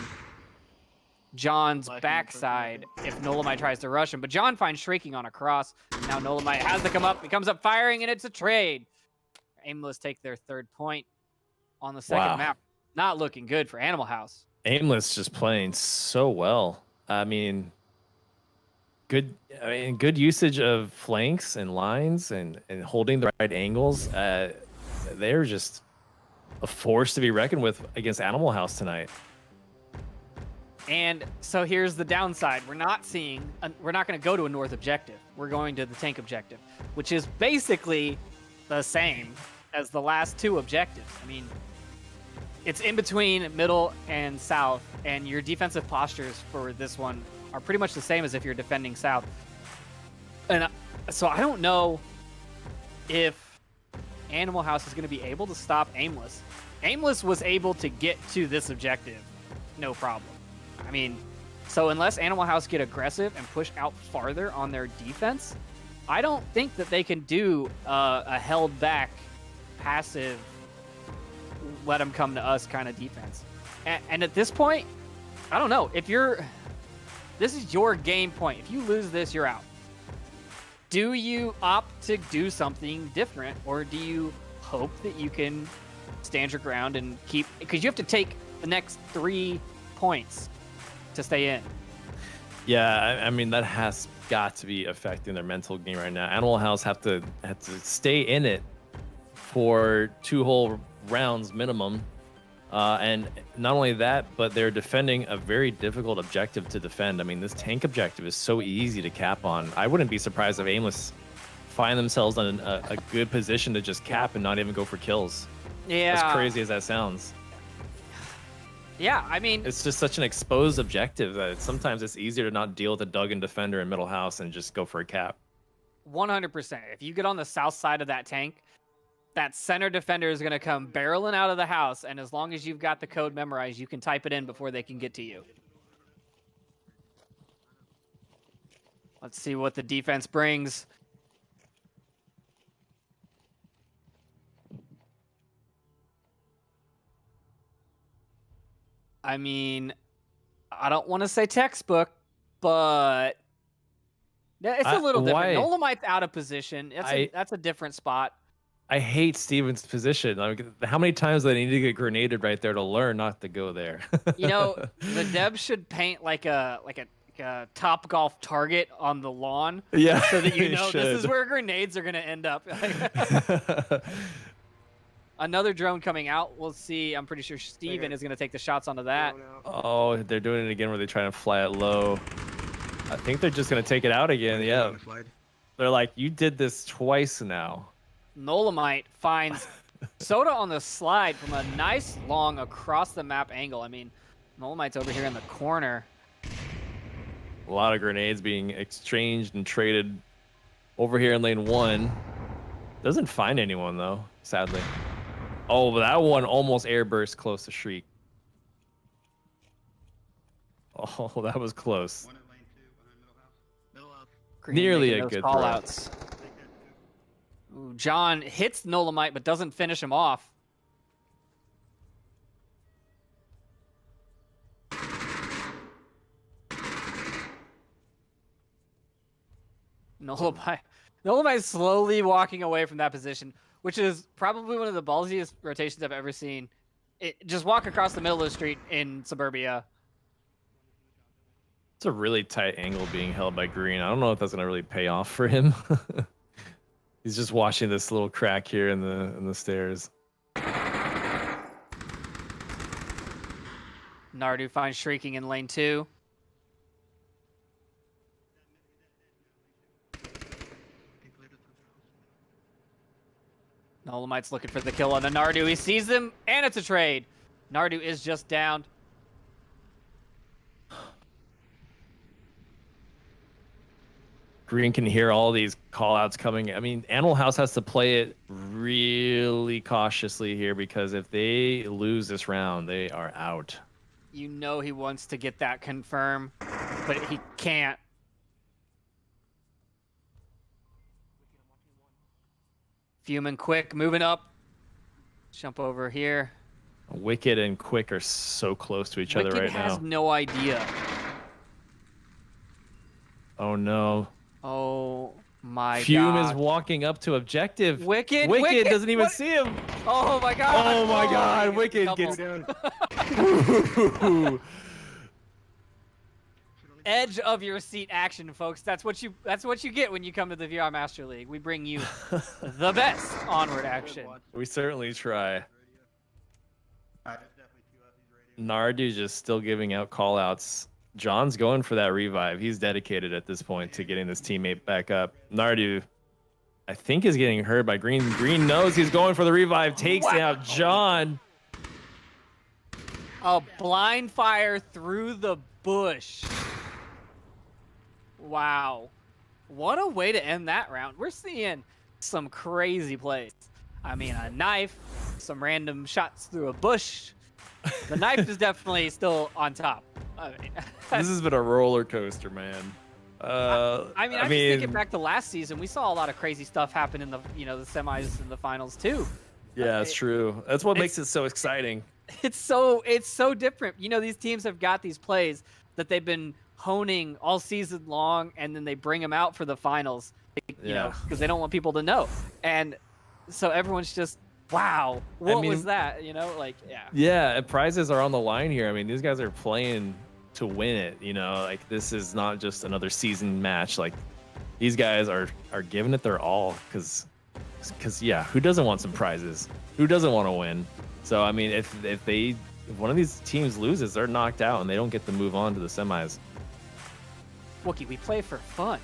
John's backside if Nolamite tries to rush him. But John finds Shrieking on a cross. Now Nolamite has to come up. He comes up firing, and it's a trade. Aimless take their 3rd point on the second map. Not looking good for Animal House. Aimless just playing so well. I mean, good usage of flanks and lines and holding the right angles. They're just a force to be reckoned with against Animal House tonight. And so here's the downside. We're not going to go to a north objective. We're going to the tank objective, which is basically the same as the last 2 objectives. I mean, it's in between middle and south, and your defensive postures for this one are pretty much the same as if you're defending south. And so I don't know if Animal House is going to be able to stop Aimless. Aimless was able to get to this objective, no problem. I mean, so unless Animal House get aggressive and push out farther on their defense, I don't think that they can do a held back, passive, let them come to us kind of defense. And at this point, I don't know. This is your game point. If you lose this, you're out. Do you opt to do something different, or do you hope that you can stand your ground and keep, because you have to take the next 3 points to stay in. Yeah, I mean, that has got to be affecting their mental game right now. Animal House have to stay in it for 2 whole rounds minimum. And not only that, but they're defending a very difficult objective to defend. I mean, this tank objective is so easy to cap on. I wouldn't be surprised if Aimless find themselves in a good position to just cap and not even go for kills. Yeah. As crazy as that sounds. Yeah, I mean, it's just such an exposed objective that sometimes it's easier to not deal with a dug-in defender in middle house and just go for a cap. 100%. If you get on the south side of that tank, that center defender is going to come barreling out of the house, and as long as you've got the code memorized, you can type it in before they can get to you. Let's see what the defense brings. I mean, I don't want to say textbook, but it's a little different. Nolamite's out of position. That's a different spot. I hate Steven's position. Like, how many times do they need to get grenaded right there to learn not to go there? You know, the devs should paint like a Top Golf target on the lawn. Yeah, so that you know this is where grenades are going to end up. Another drone coming out. We'll see. I'm pretty sure Steven is going to take the shots onto that. Oh, they're doing it again where they try to fly it low. I think they're just going to take it out again. Yeah. They're like, you did this twice now. Nolamite finds Soda on the slide from a nice long across the map angle. I mean, Nolamite's over here in the corner. A lot of grenades being exchanged and traded over here in lane 1. Doesn't find anyone though, sadly. Oh, but that one almost airburst close to Shriek. Oh, that was close. One in lane 2 behind middle house. Middle house. Green Nearly making a those good call throw. outs. Ooh, John hits Nolamite but doesn't finish him off. Nolamite's slowly walking away from that position, which is probably one of the ballsiest rotations I've ever seen. Just walk across the middle of the street in suburbia. It's a really tight angle being held by Green. I don't know if that's gonna really pay off for him. He's just watching this little crack here in the stairs. Nardu finds Shrieking in lane 2. Nolamite's looking for the kill on the Nardu. He sees them, and it's a trade. Nardu is just downed. Green can hear all these call outs coming. I mean, Animal House has to play it really cautiously here because if they lose this round, they are out. You know he wants to get that confirmed, but he can't. Fume Quick moving up. Jump over here. Wicked and Quick are so close to each other Wicked right has now. no idea. Oh no. Oh my Fume god. is walking up to objective. Wicked doesn't even what? see him. Oh my god. Oh my god. Wicked Double. gets Down. Edge of your seat action, folks. That's what you get when you come to the VR Master League. We bring you the best onward action. We certainly try. Alright, that's definitely 2 up. He's radio. Nardu's just still giving out call outs. John's going for that revive. He's dedicated at this point to getting this teammate back up. Nardu, I think, is getting hurt by Green. Green knows he's going for the revive. Takes out John. A blind fire through the bush. Wow. What a way to end that round. We're seeing some crazy plays. I mean, a knife, some random shots through a bush. The knife is definitely still on top. I mean, This has been a roller coaster, man. I mean, I'm just thinking back to last season. We saw a lot of crazy stuff happen in the the semis and the finals too. Yeah, it's true. That's what makes it so exciting. It's so different. You know, these teams have got these plays that they've been honing all season long, and then they bring them out for the finals. You know, because they don't want people to know, and so everyone's just, wow, what was that? You know, like, yeah. Yeah, prizes are on the line here. I mean, these guys are playing to win it. You know, like, this is not just another season match. Like, these guys are giving it their all because yeah, who doesn't want some prizes? Who doesn't want to win? So I mean, if one of these teams loses, they're knocked out and they don't get to move on to the semis. Wookie, we play for fun.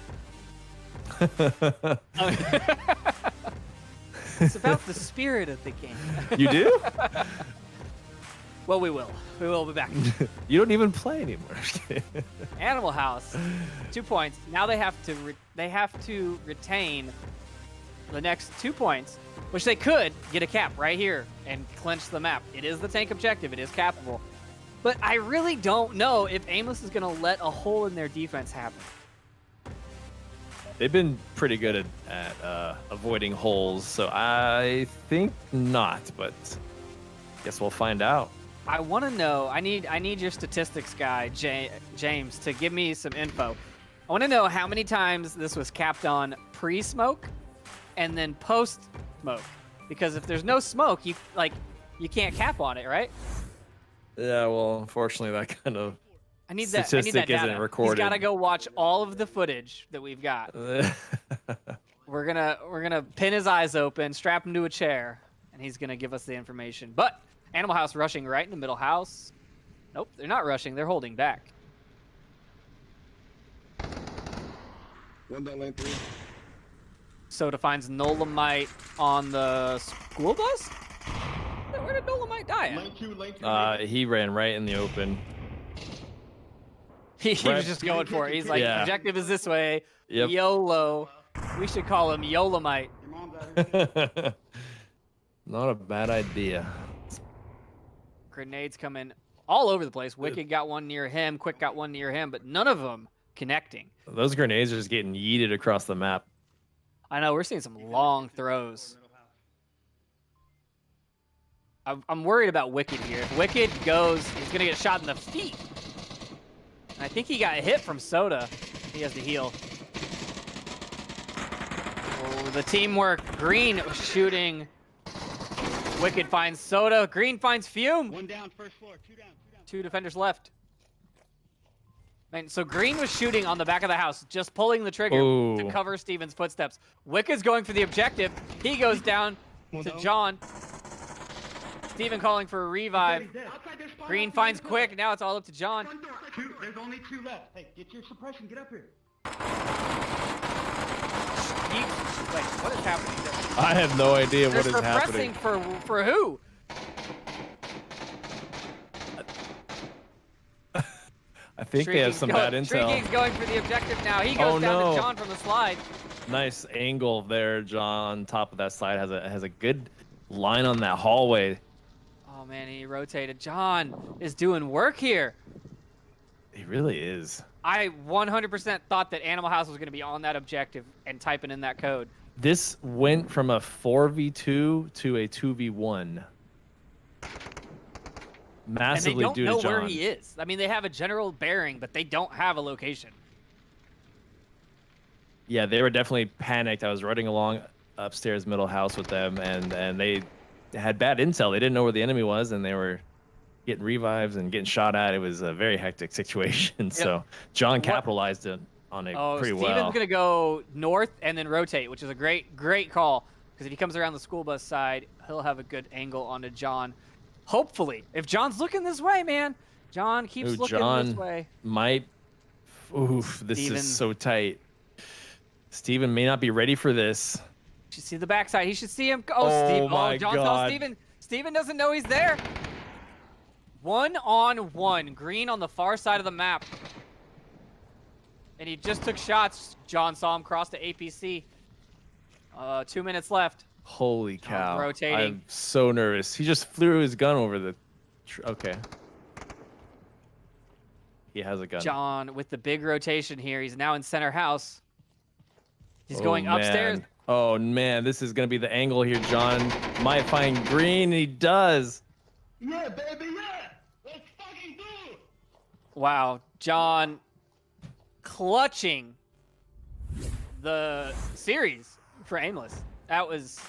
It's about the spirit of the game. You do? Well, we will. We will be back. You don't even play anymore. Animal House, 2 points. Now they have to retain the next 2 points, which they could get a cap right here and clinch the map. It is the tank objective. It is capable. But I really don't know if Aimless is going to let a hole in their defense happen. They've been pretty good at avoiding holes, so I think not, but guess we'll find out. I want to know. I need your statistics guy, James, to give me some info. I want to know how many times this was capped on pre-smoke and then post-smoke. Because if there's no smoke, you can't cap on it, right? Yeah, well, unfortunately, that kind of I need that statistic data. isn't recorded. He's got to go watch all of the footage that we've got. We're gonna pin his eyes open, strap him to a chair, and he's gonna give us the information. But Animal House rushing right in the middle house. Nope, they're not rushing. They're holding back. One down lane 3. Soda finds Nolamite on the school bus. Where did Nolamite die at? Lane 2, lane 2. He ran right in the open. He was just going for it. He's like, Yeah. objective is this way. Yep. YOLO. We should call him Yolamite. Your mom's out here. Not a bad idea. Grenades coming all over the place. Wicked got one near him. Quick got one near him, but none of them connecting. Those grenades are just getting yeeted across the map. I know, we're seeing some long throws. I'm worried about Wicked here. If Wicked goes, he's going to get shot in the feet. And I think he got hit from Soda. He has to heal. Oh, the teamwork. Green shooting. Wicked finds Soda. Green finds Fume. One down, first floor. Two down. Two defenders left. Man, so Green was shooting on the back of the house, just pulling the trigger to cover Steven's footsteps. Wicked's going for the objective. He goes down to John. Steven calling for a revive. Green finds Quick. Now it's all up to John. There's only two left. Hey, get your suppression. Get up here. Wait, what is happening there? I have no idea what They're is happening. suppressing for who? I think they have some bad intel. Shrieking's going for the objective now. He goes down to John from the slide. Nice angle there, John. Top of that slide has a good line on that hallway. Oh man, he rotated. John is doing work here. He really is. I 100% thought that Animal House was going to be on that objective and typing in that code. This went from a 4v2 to a 2v1. Massively and they due don't to know John. where he is. I mean, they have a general bearing, but they don't have a location. Yeah, they were definitely panicked. I was running along upstairs middle house with them, and they had bad intel. They didn't know where the enemy was, and they were getting revives and getting shot at. It was a very hectic situation. So John capitalized it on it pretty well. Steven's going to go north and then rotate, which is a great call. Because if he comes around the school bus side, he'll have a good angle onto John. Hopefully. If John's looking this way, man. John keeps looking this way. Might. Oof, this is so tight. Steven may not be ready for this. You should see the backside. He should see him. My John saw Steven. Steven doesn't know he's there. 1-on-1. Green on the far side of the map. And he just took shots. John saw him cross to APC. 2 minutes left. Holy cow. Rotating. I'm so nervous. He just flew his gun over the... Okay. He has a gun. John with the big rotation here. He's now in center house. He's going upstairs. Oh, man. This is going to be the angle here. John might find Green, and he does. Yeah, baby, yeah. Let's fucking do it. Wow. John clutching the series for Aimless. That was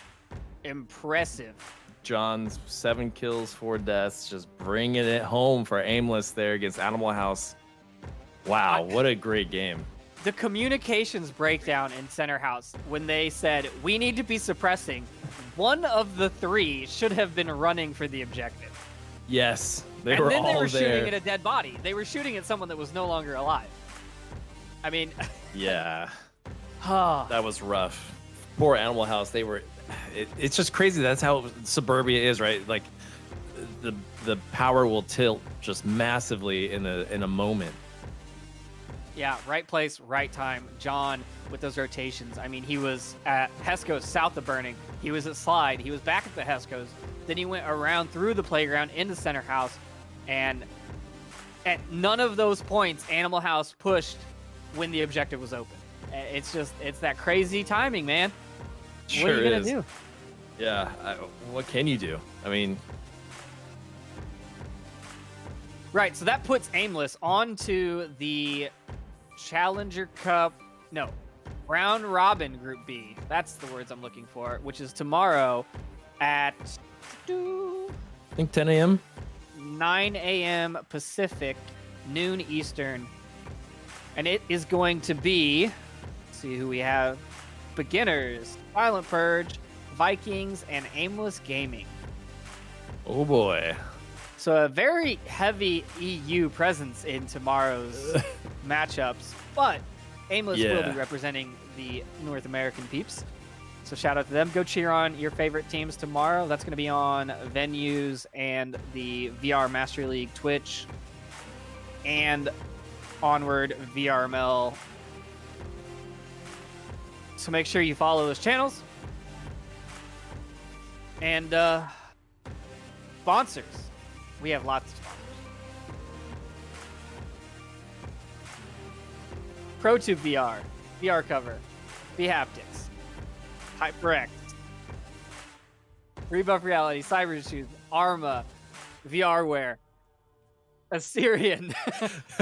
impressive. John's 7 kills, 4 deaths, just bringing it home for Aimless there against Animal House. Wow, what a great game. The communications breakdown in center house when they said, we need to be suppressing, one of the 3 should have been running for the objective. Yes, they and were then all they were there. shooting at a dead body. They were shooting at someone that was no longer alive. I mean... Yeah, that was rough. Poor Animal House, they were... It's just crazy. That's how suburbia is, right? Like, the power will tilt just massively in a moment. Yeah, right place, right time. John with those rotations. I mean, he was at Hesco's south of Burning. He was at Slide. He was back at the Hesco's. Then he went around through the playground into center house. And at none of those points, Animal House pushed when the objective was open. It's that crazy timing, man. Sure what are you going is. to do? Yeah, what can you do? I mean... Right, so that puts Aimless onto the Challenger Cup, no, Round Robin Group B. That's the words I'm looking for, which is tomorrow at I think 10 a.m. 9 a.m. Pacific, noon Eastern. And it is going to be, let's see who we have, Beginners, Violent Purge, Vikings, and Aimless Gaming. Oh boy. So a very heavy EU presence in tomorrow's matchups, but Aimless will be representing the North American peeps. So shout out to them. Go cheer on your favorite teams tomorrow. That's going to be on Venues and the VR Mastery League Twitch. And Onward, VRML. So make sure you follow those channels. And sponsors. We have lots of sponsors. ProTube VR, VR cover, Haptics, HyperX, Rebuff Reality, Cyber Shoes, Arma, VRware, Assyrian,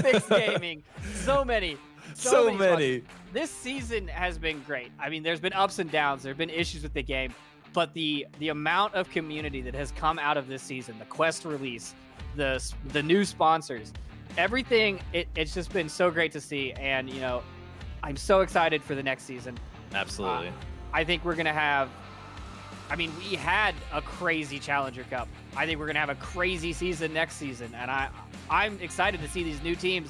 Fixed Gaming, so many. Many. This season has been great. I mean, there's been ups and downs. There have been issues with the game, but the amount of community that has come out of this season, the Quest release, the new sponsors, everything, it's just been so great to see. And, you know, I'm so excited for the next season. Absolutely. I think we're going to have, I mean, we had a crazy Challenger Cup. I think we're going to have a crazy season next season. And I'm excited to see these new teams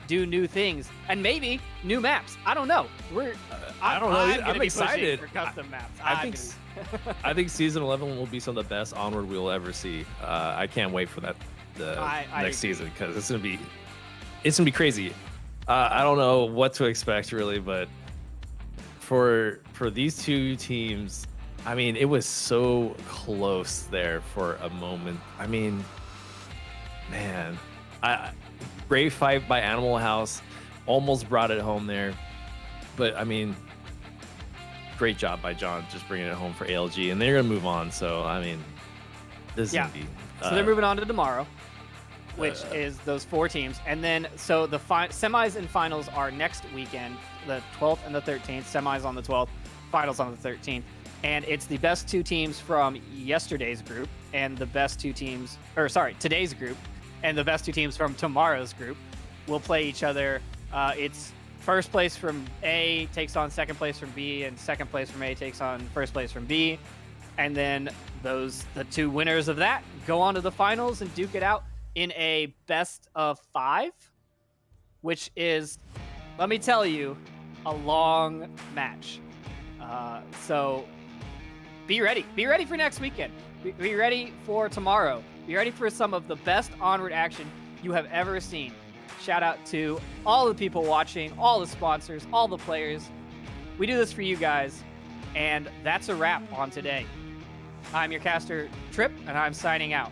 do new things and maybe new maps. I don't know. I don't know. I'm excited for custom maps. I think season 11 will be some of the best Onward we'll ever see. I can't wait for that next season because it's gonna be crazy. I don't know what to expect really, but for these two teams, I mean, it was so close there for a moment. I mean, man, great fight by Animal House, almost brought it home there, but I mean, great job by John just bringing it home for ALG, and they're gonna move on. So I mean, this is gonna be. So they're moving on to tomorrow, which is those 4 teams, and then so the semis and finals are next weekend, the 12th and the 13th. Semis on the 12th, finals on the 13th, and it's the best 2 teams from yesterday's group and the best 2 teams, or sorry, today's group. And the best 2 teams from tomorrow's group will play each other. It's first place from A takes on second place from B, and second place from A takes on first place from B. And then the 2 winners of that go on to the finals and duke it out in a best of 5, which is, let me tell you, a long match. So be ready. Be ready for next weekend. Be ready for tomorrow. Be ready for some of the best Onward action you have ever seen. Shout out to all the people watching, all the sponsors, all the players. We do this for you guys, and that's a wrap on today. I'm your caster, Trip, and I'm signing out.